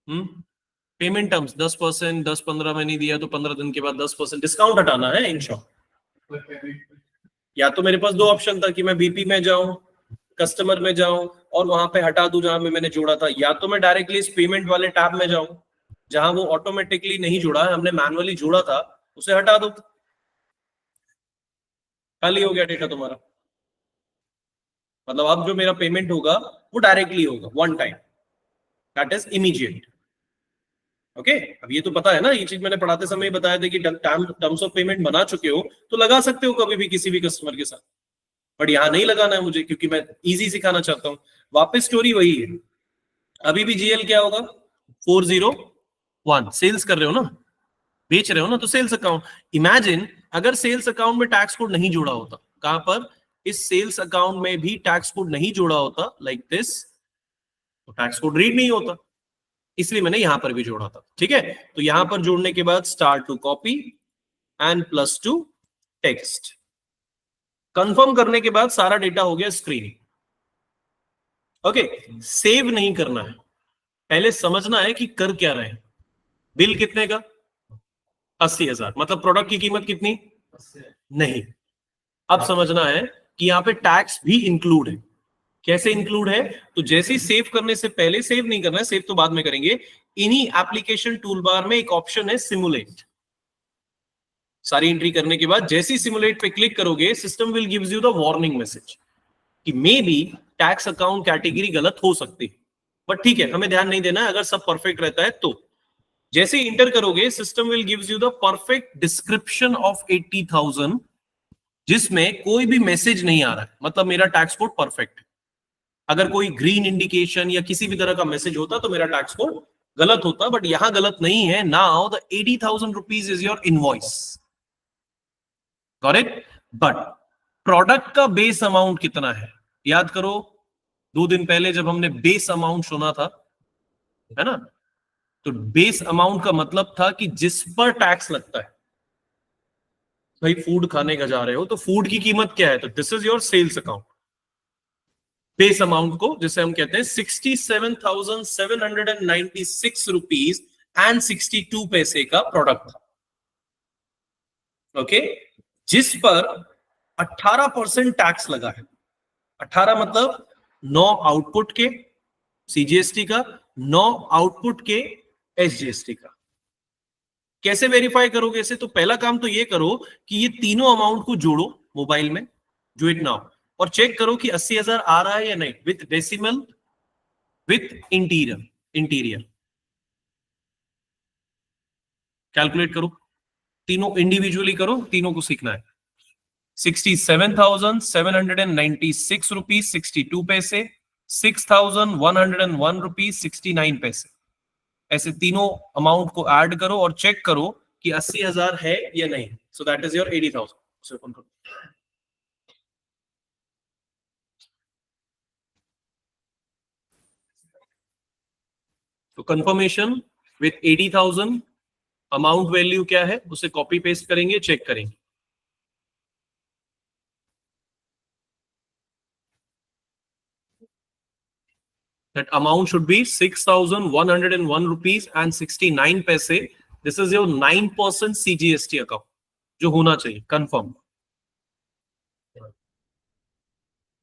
पेमेंट टर्म्स 10%, 10-15 में नहीं दिया तो 15 दिन के बाद 10% डिस्काउंट हटाना है इन शॉर्ट। या तो मेरे पास दो ऑप्शन था कि मैं BP में जाऊं, कस्टमर में जाऊं और वहां पे हटा दूं जहां पे मैंने जोड़ा था, या तो मैं डायरेक्टली इस पेमेंट वाले टैब में जाऊं जहां वो ऑटोमेटिकली नहीं जुड़ा है, हमने मैनुअली जोड़ा था, उसे हटा दो, खाली हो गया डेटा तुम्हारा। मतलब अब जो मेरा पेमेंट होगा वो डायरेक्टली होगा, one time, that is immediate. Okay, अब ये तो पता है ना, ये चीज मैंने पढ़ाते समय बताया था कि टर्म्स ऑफ पेमेंट बना चुके हो तो लगा सकते हो कभी भी किसी भी कस्टमर के साथ, बट यहां नहीं लगाना है मुझे, क्योंकि मैं इजी सिखाना चाहता हूं। वापस स्टोरी वही है, अभी भी GL क्या होगा? 401। सेल्स कर रहे हो ना, बेच रहे हो ना, तो सेल्स अकाउंट। इमेजिन अगर सेल्स अकाउंट में टैक्स कोड नहीं जोड़ा होता, कहां पर? इस सेल्स अकाउंट में भी टैक्स कोड नहीं जोड़ा होता लाइक दिस, तो टैक्स कोड रीड नहीं होता, इसलिए मैंने यहां पर भी जोड़ा था। ठीक है, तो यहां पर जोड़ने के बाद star to copy and plus to text, confirm करने के बाद सारा डेटा हो गया स्क्रीन। ओके, सेव नहीं करना है, पहले समझना है कि कर क्या रहे हैं। बिल कितने का? 80,000। मतलब प्रोडक्ट की कीमत कितनी? नहीं। अब समझना है कि यहां पे टैक्स भी इंक्लूड है। कैसे इंक्लूड है? तो जैसे ही सेव करने से पहले, सेव नहीं करना है, सेव तो बाद में करेंगे, इन्हीं एप्लीकेशन टूलबार में एक ऑप्शन है सिमुलेट। सारी एंट्री करने के बाद जैसे ही सिमुलेट पे क्लिक करोगे, system will gives you the warning message कि maybe tax account category गलत हो सकती है, बट ठीक है, हमें ध्यान नहीं देना है, अगर सब परफेक्ट रहता है तो। जैसे ही इंटर करोगे, system will gives you the perfect description of 80,000, जिसमें कोई भी मैसेज नहीं आ रहा है, मतलब मेरा टैक्स कोड परफेक्ट है। अगर कोई ग्रीन इंडिकेशन या किसी भी तरह का मैसेज होता तो मेरा टैक्स कोड गलत होता, बट यहां गलत नहीं है. Now the 80,000 rupees is your invoice. Correct. But product का बेस अमाउंट कितना है? याद करो 2 दिन पहले जब हमने बेस अमाउंट सुना था, है ना, तो बेस अमाउंट का मतलब था कि जिस पर टैक्स लगता है. भाई फूड खाने का जा रहे हो तो फूड की कीमत क्या है? तो this is your sales account. Base amount को जिसे हम कहते हैं 67,796 रुपीज एंड 62 पैसे का प्रोडक्ट था. ओके. जिस पर 18% टैक्स लगा है. 18 मतलब 9 आउटपुट के सीजीएसटी का, 9 आउटपुट के एसजीएसटी का. कैसे वेरीफाई करोगे इसे? तो पहला काम तो ये करो कि ये तीनों अमाउंट को जोड़ो मोबाइल में, डू इट नाउ, और चेक करो कि 80,000 आ रहा है या नहीं, with decimal, with interior calculate करो. तीनों इंडिविजुअली करो, तीनों को सीखना है. 67,796 रुपीज 62 पैसे, 6,101 रुपीज 69 पैसे. ऐसे तीनों अमाउंट को ऐड करो और चेक करो कि 80,000 है या नहीं. So that is your 80,000. तो कंफर्मेशन विथ 80,000 अमाउंट वैल्यू क्या है उसे कॉपी पेस्ट करेंगे, चेक करेंगे. That amount should be 6,101 rupees and 69 paise. This is your 9% CGST account जो होना चाहिए कंफर्म.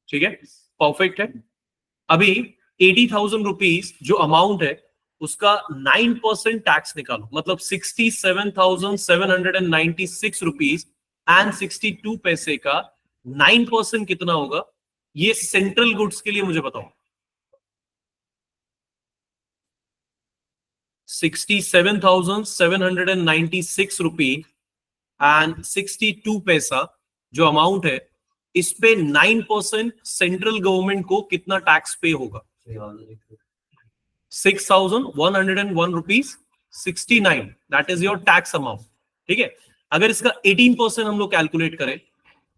ठीक है, परफेक्ट है. अभी 80,000 रुपीज जो अमाउंट है उसका 9% टैक्स निकालो. मतलब 67,796 रुपीज एंड 62 पैसे का 9% कितना होगा? ये सेंट्रल गुड्स के लिए मुझे बताओ. 67,796 रुपीज एंड 62 पैसा जो अमाउंट है, इस पे 9% सेंट्रल गवर्नमेंट को कितना टैक्स पे होगा? 6,101 rupees 69. That is your tax amount. ठीक है. अगर इसका 18% हम लोग कैलकुलेट करें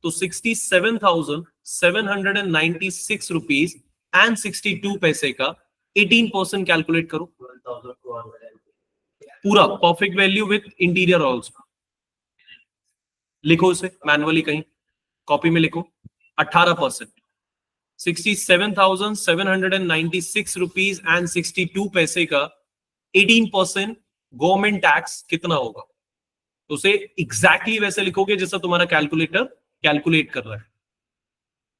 तो 67,796 रुपीज एंड 62 पैसे का 18% कैलकुलेट करो. पूरा perfect value with interior also. लिखो इसे मैनुअली कहीं, कॉपी में लिखो. 18%, 67,796 रुपीज एंड 62 पैसे का 18% गवर्नमेंट टैक्स कितना होगा? तो उसे एग्जैक्टली वैसे लिखोगे जैसा तुम्हारा कैलकुलेटर कैलकुलेट कर रहा है.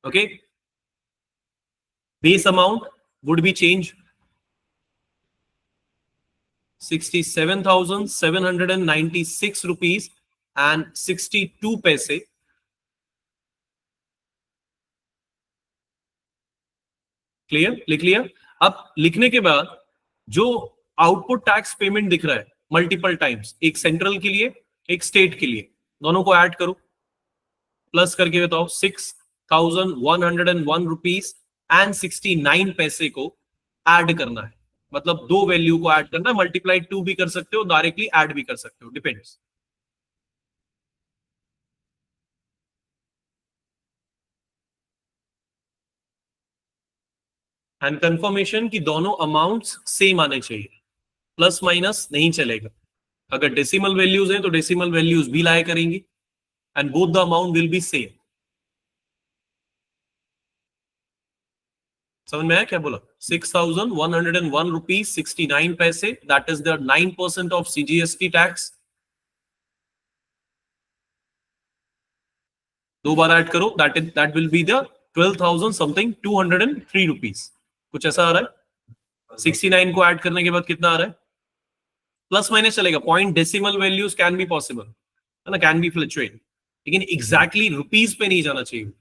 Okay. Base amount would be change 67,796 rupees and 62 पैसे. क्लियर? लिख लिया? अब लिखने के बाद जो आउटपुट टैक्स पेमेंट दिख रहा है मल्टीपल टाइम्स, एक सेंट्रल के लिए एक स्टेट के लिए, दोनों को ऐड करो, प्लस करके बताओ. 6,101 रुपीज एंड 69 पैसे को ऐड करना है. मतलब दो वैल्यू को ऐड करना है. मल्टीप्लाई 2 भी कर सकते हो, डायरेक्टली ऐड भी कर सकते हो, डिपेंड्स. एंड कंफर्मेशन कि दोनों अमाउंट्स सेम आने चाहिए, प्लस माइनस नहीं चलेगा. अगर डेसिमल वैल्यूज हैं तो डेसिमल वैल्यूज भी लाया करेंगी and both the amount will be same. समझ में आया क्या बोला? 6,101 रुपीज 69 पैसे. That is the 9% of CGST tax. दो बार ऐड करो, that will be the 12,000 something 203 rupees. कुछ ऐसा आ रहा है. 69 को ऐड करने के बाद कितना आ रहा है? प्लस माइनस चलेगा. Point decimal values can be possible, है ना, कैन बी फ्लक्चुएट, लेकिन एग्जैक्टली रुपीज पे नहीं जाना चाहिए,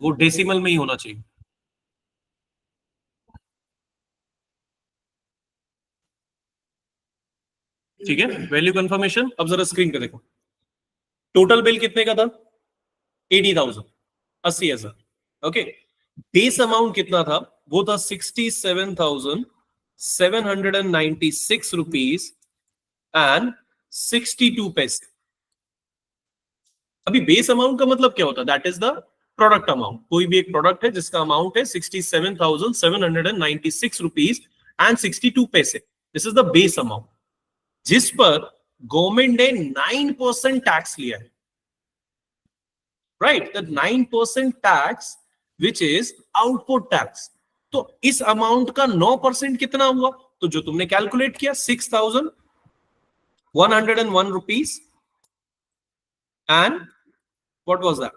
वो डेसिमल में ही होना चाहिए. ठीक है. Value confirmation. अब जरा स्क्रीन पे देखो. टोटल बिल कितने का था? 80,000, 80,000. ओके. बेस अमाउंट कितना था? वो था 67,796 796 rupees and 62 पैसे। अभी बेस अमाउंट का मतलब क्या होता है? That is the product amount. कोई भी एक प्रोडक्ट है जिसका अमाउंट है 67,796 रुपीज एंड 62 पैसे, this is the base amount, जिस पर गवर्नमेंट ने 9% टैक्स लिया है, right? The 9% tax which is output tax. तो इस अमाउंट का 9% कितना हुआ? तो जो तुमने कैलकुलेट किया 6,101 rupees and what was that?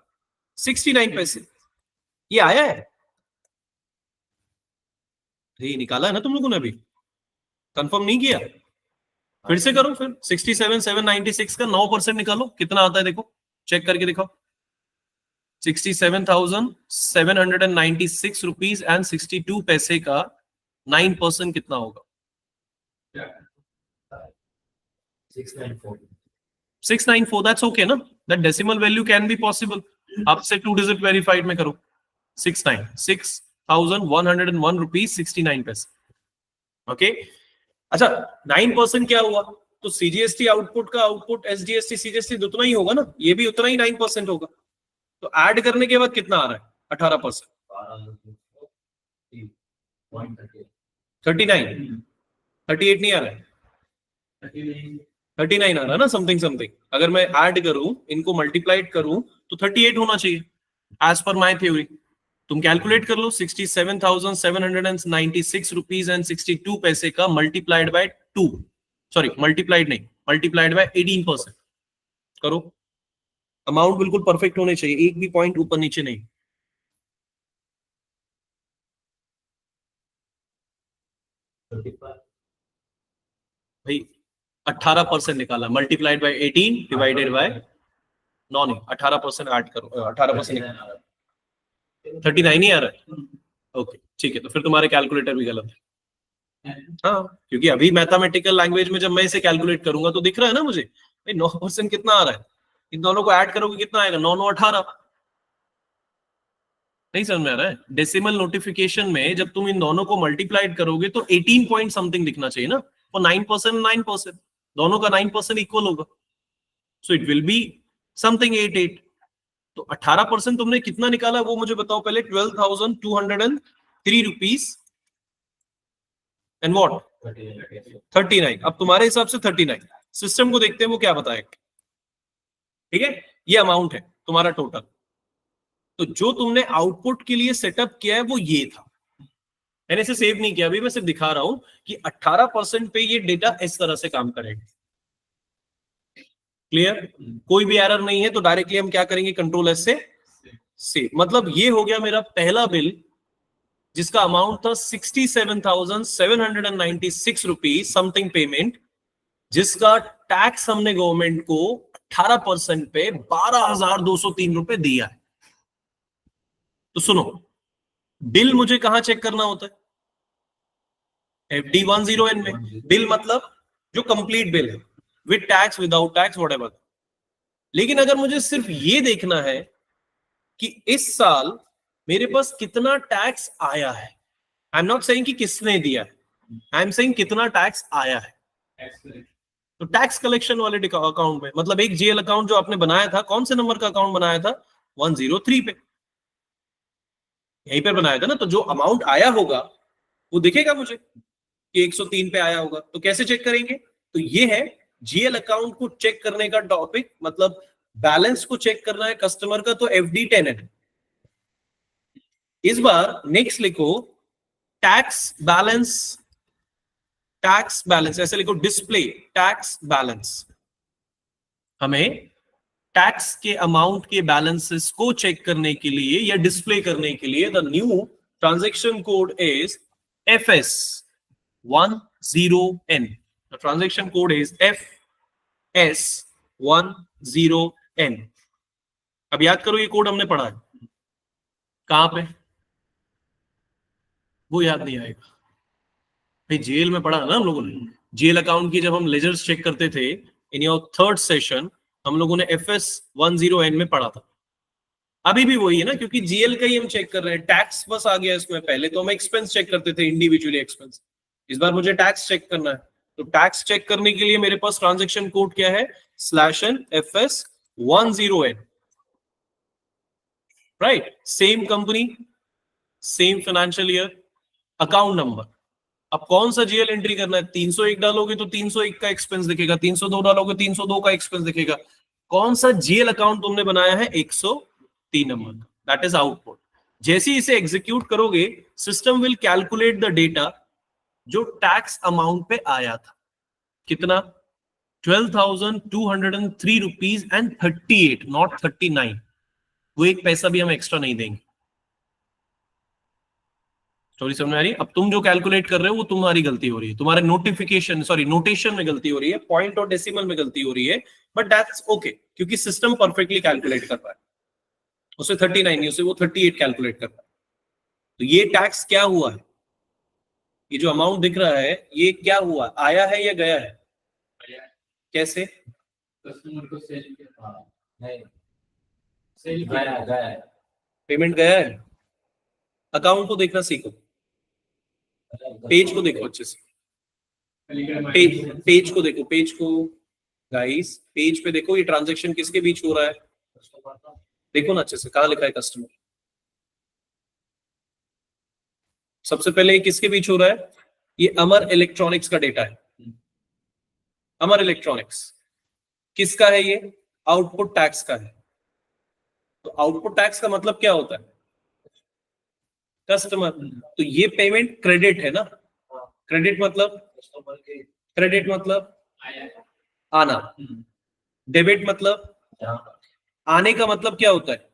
69 पैसे। ये आया है? ये निकाला है ना तुम लोगों ने? अभी कंफर्म नहीं किया? फिर से करो। फिर 67,796 का 9% निकालो, कितना आता है देखो, चेक करके दिखाओ। 67,796 रुपीज एंड 62 पैसे का 9% कितना होगा? 694। दैट्स ओके ना? That decimal value can be possible. आप से 2 डिजिट वेरीफाइड में करो। 6,101 रुपीज 69 पैसे। ओके, अच्छा 9% क्या हुआ? तो सीजीएसटी आउटपुट का आउटपुट, एसजीएसटी सीजीएसटी उतना ही होगा ना, ये भी उतना ही 9% होगा। तो ऐड करने के बाद कितना आ रहा है? 18%। 39, 38 नहीं आ रहा है, 39 आ रहा है ना, समथिंग समथिंग। अगर मैं ऐड करूं, इनको मल्टीप्लाइड करूं, तो 38 होना चाहिए एज पर माय थ्योरी। तुम कैलकुलेट कर लो 67,796 रुपीज एंड 62 पैसे का मल्टीप्लाइड बाय 2, सॉरी मल्टीप्लाइड नहीं, मल्टीप्लाइड बाय 18% करो। अमाउंट बिल्कुल परफेक्ट होने चाहिए, एक भी पॉइंट ऊपर नीचे नहीं। भाई 18% निकाला, मल्टीप्लाइड बाय 18 डिवाइडेड बाय 9 नहीं, 18% ऐड करो, 18% 39 ही आ रहा है। ओके ठीक है, तो फिर तुम्हारे कैलकुलेटर भी गलत है। हाँ, क्योंकि अभी मैथमेटिकल लैंग्वेज में जब मैं इसे कैलकुलेट करूंगा तो दिख रहा है ना मुझे, भाई 9% कितना आ रहा है। इन दोनों को ऐड करोगे कितना आएगा? 9 9 18। नहीं समझ में आ रहा है? डेसिमल नोटिफिकेशन में जब तुम इन दोनों को मल्टीप्लाइड करोगे तो 18 पॉइंट समथिंग दिखना चाहिए ना, और 9% 9%, दोनों का 9% इक्वल होगा, so it will be something 88। तो 18% तुमने कितना निकाला वो मुझे बताओ पहले। 12,203 रुपीज एंड व्हाट? 39। अब तुम्हारे हिसाब से 39, सिस्टम को देखते हैं वो क्या बताएगा। ठीक है, ये अमाउंट है तुम्हारा टोटल। तो जो तुमने आउटपुट के लिए सेटअप किया है वो ये था, मैंने इसे सेव नहीं किया, अभी मैं सिर्फ दिखा रहा हूं कि 18% पे ये डेटा इस तरह से काम करेगा। क्लियर? कोई भी एरर नहीं है तो डायरेक्टली हम क्या करेंगे? कंट्रोल एस से सेव। मतलब ये हो गया मेरा पहला बिल जिसका अमाउंट था 67,796 रुपीज समथिंग पेमेंट, जिसका टैक्स हमने गवर्नमेंट को 18% पे 12,203 रुपए दिया है। तो सुनो, बिल मुझे कहां चेक करना होता है? FD10N में। बिल मतलब जो कंप्लीट बिल है, with tax, without tax, whatever. लेकिन अगर मुझे सिर्फ ये देखना है कि इस साल मेरे पास कितना टैक्स आया है, आई एम नॉट सेइंग कि किसने दिया है, आई एम सेइंग कितना टैक्स आया है। तो टैक्स कलेक्शन वाले अकाउंट में, मतलब एक जीएल अकाउंट जो आपने बनाया था, कौन से नंबर का अकाउंट बनाया था? 103 पे, यहीं पे बनाया था ना। तो जो अमाउंट आया होगा वो दिखेगा मुझे कि 103 पे आया होगा। तो कैसे चेक करेंगे? तो ये है जीएल अकाउंट को चेक करने का टॉपिक, मतलब बैलेंस को चेक करना है कस्टमर का, तो FD10N। इस बार नेक्स्ट लिखो टैक्स बैलेंस, टैक्स बैलेंस ऐसे लिखो, डिस्प्ले टैक्स बैलेंस। हमें टैक्स के अमाउंट के बैलेंसेस को चेक करने के लिए या डिस्प्ले करने के लिए the new transaction code is FS10N। The transaction code is FS10N। अब याद करो ये कोड हमने पढ़ा है कहां पे, वो याद नहीं आएगा भाई। जेल में पढ़ा ना हम लोगों ने, जेल अकाउंट की जब हम लेजर्स चेक करते थे इन योर थर्ड सेशन, हम लोगों ने FS10N में पढ़ा था। अभी भी वही है ना, क्योंकि जीएल का ही हम चेक कर रहे हैं, टैक्स बस आ गया इसमें। पहले तो हम एक्सपेंस चेक करते थे, इंडिविजुअली एक्सपेंस। इस बार मुझे टैक्स चेक करना है, तो टैक्स चेक करने के लिए मेरे पास ट्रांजैक्शन कोड क्या है, /FS10N, right. Same company, same financial year, account number. अब कौन सा जीएल एंट्री करना है, 301 डालोगे तो 301 का एक्सपेंस दिखेगा, 302 डालोगे 302 का एक्सपेंस दिखेगा। कौन सा जीएल अकाउंट तुमने बनाया है, 103 नंबर का, दैट इज आउटपुट। जैसे ही इसे एग्जीक्यूट करोगे, system will calculate the data जो टैक्स अमाउंट पे आया था, कितना, 12,203 रुपीज एंड 38, नॉट 39। वो एक पैसा भी हम एक्स्ट्रा नहीं देंगे। स्टोरी समझ में आ रही है? अब तुम जो कैलकुलेट कर रहे हो वो तुम्हारी गलती हो रही है, तुम्हारे नोटेशन में गलती हो रही है, पॉइंट और डेसिमल में गलती हो रही है, बट दैट्स ओके, क्योंकि सिस्टम परफेक्टली कैलकुलेट कर रहा है। उसे 39 नहीं, उसे वो 38 कैलकुलेट कर रहा है। तो ये टैक्स क्या हुआ है, ये जो अमाउंट दिख रहा है ये क्या हुआ, आया है या गया है? कैसे? कस्टमर को सेल किया, नहीं सेल गया है, पेमेंट गया है। अकाउंट को देखना सीखो, पेज को देखो अच्छे से, पेज को देखो, पेज को गाइस, पेज पे देखो, ये ट्रांजैक्शन किसके बीच हो रहा है, देखो ना अच्छे से, कहां लिखा है कस्टमर। सबसे पहले ये किसके बीच हो रहा है, ये अमर इलेक्ट्रॉनिक्स का डेटा है। अमर इलेक्ट्रॉनिक्स किसका है, ये आउटपुट टैक्स का है। तो आउटपुट टैक्स का मतलब क्या होता है, कस्टमर। तो ये पेमेंट क्रेडिट है ना, क्रेडिट मतलब, क्रेडिट मतलब आना, डेबिट मतलब आने का मतलब क्या होता है,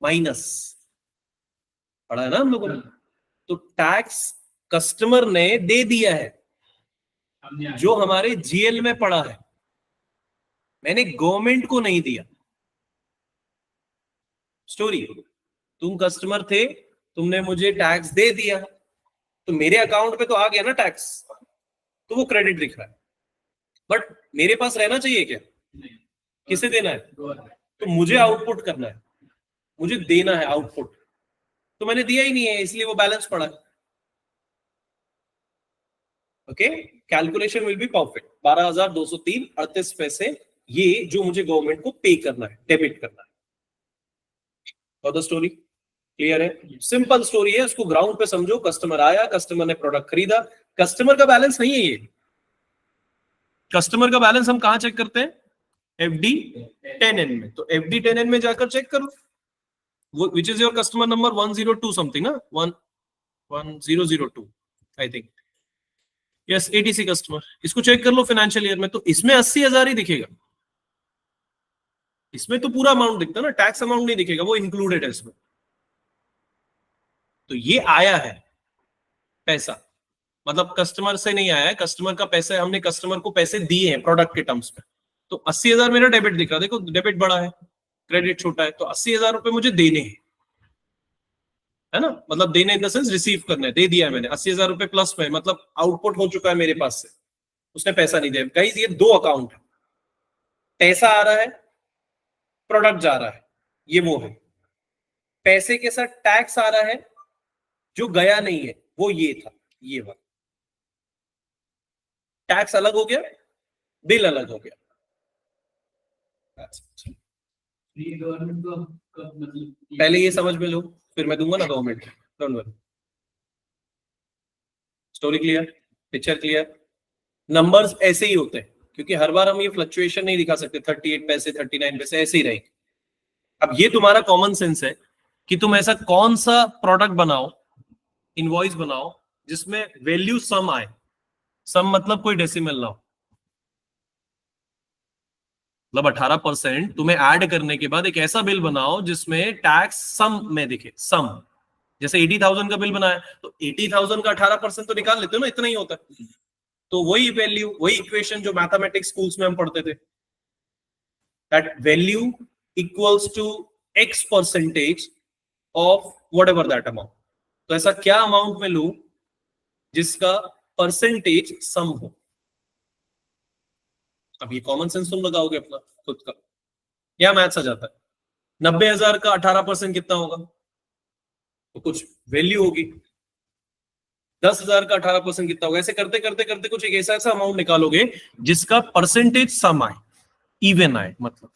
माइनस, पढ़ा है ना हम लोगों ने। तो टैक्स कस्टमर ने दे दिया है, जो हमारे जीएल में पड़ा है, मैंने गवर्नमेंट को नहीं दिया। स्टोरी, तुम कस्टमर थे, तुमने मुझे टैक्स दे दिया, तो मेरे अकाउंट पे तो आ गया ना टैक्स, तो वो क्रेडिट दिख रहा है, बट मेरे पास रहना चाहिए क्या, किसे देना है, तो मुझे आउटपुट करना है, मुझे देना है आउटपुट, तो मैंने दिया ही नहीं है, इसलिए वो बैलेंस पड़ा है। Okay, calculation will be perfect, 12,203.38 ये जो मुझे गवर्नमेंट को पे करना है, डेबिट करना है। और द स्टोरी क्लियर है, सिंपल स्टोरी है, उसको ग्राउंड पे समझो। कस्टमर आया, कस्टमर ने प्रोडक्ट खरीदा, कस्टमर का बैलेंस नहीं है ये। कस्टमर का बैलेंस हम कहां चेक करते हैं, FD10N में। तो FD10N में जाकर चेक करो, which is your customer number 102 something ना, 1002 I think, yes, ATC customer. इसको चेक कर लो फाइनेंशियल ईयर में, तो इसमें 80,000 ही दिखेगा, इसमें तो पूरा अमाउंट दिखता है ना, टैक्स अमाउंट नहीं दिखेगा, वो इंक्लूडेड है इसमें। तो ये आया है पैसा, मतलब कस्टमर से नहीं आया है, कस्टमर का पैसा, हमने कस्टमर को पैसे दिए हैं प्रोडक्ट के टर्म्स में। तो 80,000 मेरा डेबिट दिख रहा है, देखो डेबिट बड़ा है, क्रेडिट छोटा है, तो 80,000 रुपए मुझे देने हैं, है ना, मतलब देने इन द सेंस रिसीव करने, दे दिया है मैंने 80,000 रुपए प्लस में, मतलब आउटपुट हो चुका है मेरे पास से, उसने पैसा नहीं दिया। गाइस ये दो अकाउंट है, पैसा आ रहा है, प्रोडक्ट जा रहा है, ये वो है। पैसे के साथ टैक्स आ रहा है, जो गया नहीं है वो ये था, ये वाला टैक्स अलग हो गया, बिल अलग हो गया। गवर्नमेंट को मतलब पहले ये समझ में लो, फिर मैं दूंगा ना government, don't worry. Story clear, picture clear. Numbers ऐसे ही होते हैं, क्योंकि हर बार हम ये फ्लक्चुएशन नहीं दिखा सकते, 38 पैसे 39 पैसे ऐसे ही रहेंगे। अब ये तुम्हारा कॉमन सेंस है कि तुम ऐसा कौन सा प्रोडक्ट बनाओ, इनवॉइस बनाओ, जिसमें वैल्यू सम आए, सम मतलब कोई डेसिमल ना हो, मतलब 18% तुम्हें ऐड करने के बाद एक ऐसा बिल बनाओ जिसमें टैक्स सम में दिखे, सम। जैसे 80,000 का बिल बनाया, तो 80,000 का 18% तो निकाल लेते हो ना, इतना ही होता है। तो वही वैल्यू, वही इक्वेशन जो मैथमेटिक्स स्कूल्स में हम पढ़ते थे, that value equals to X percentage of whatever that amount. तो ऐसा क्या अमाउंट में लू जिसका परसेंटेज सम हो। अब ये कॉमन सेंस तुम लगाओगे अपना खुद का, क्या मैथ्स आ जाता है। 90,000 का 18% कितना होगा, तो कुछ वैल्यू होगी, 10,000 का 18% कितना होगा, ऐसे करते करते करते कुछ एक ऐसा अमाउंट निकालोगे जिसका परसेंटेज सम आए, इवन आए, मतलब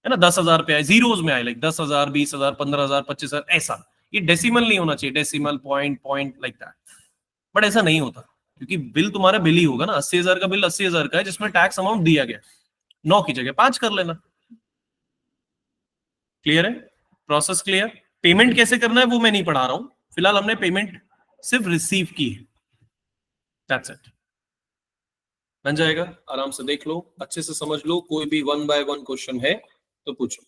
है ना, 10,000 पे आए, जीरोज में आए, लाइक 10,000, 20,000, 15,000, 25,000, ऐसा। ये डेसिमल नहीं होना चाहिए, decimal point point like that, but ऐसा नहीं होता क्योंकि बिल तुम्हारा बिल ही होगा ना। 80,000 का बिल 80,000 का है जिसमें टैक्स अमाउंट दिया गया, 9 की जगह 5 कर लेना। क्लियर है? Process clear? पेमेंट कैसे करना है वो मैं नहीं पढ़ा रहा हूं, फिलहाल हमने पेमेंट सिर्फ रिसीव की है, दैट्स इट। बन जाएगा, आराम से देख लो, अच्छे से समझ लो, कोई भी 1 by 1 क्वेश्चन है तो पूछो।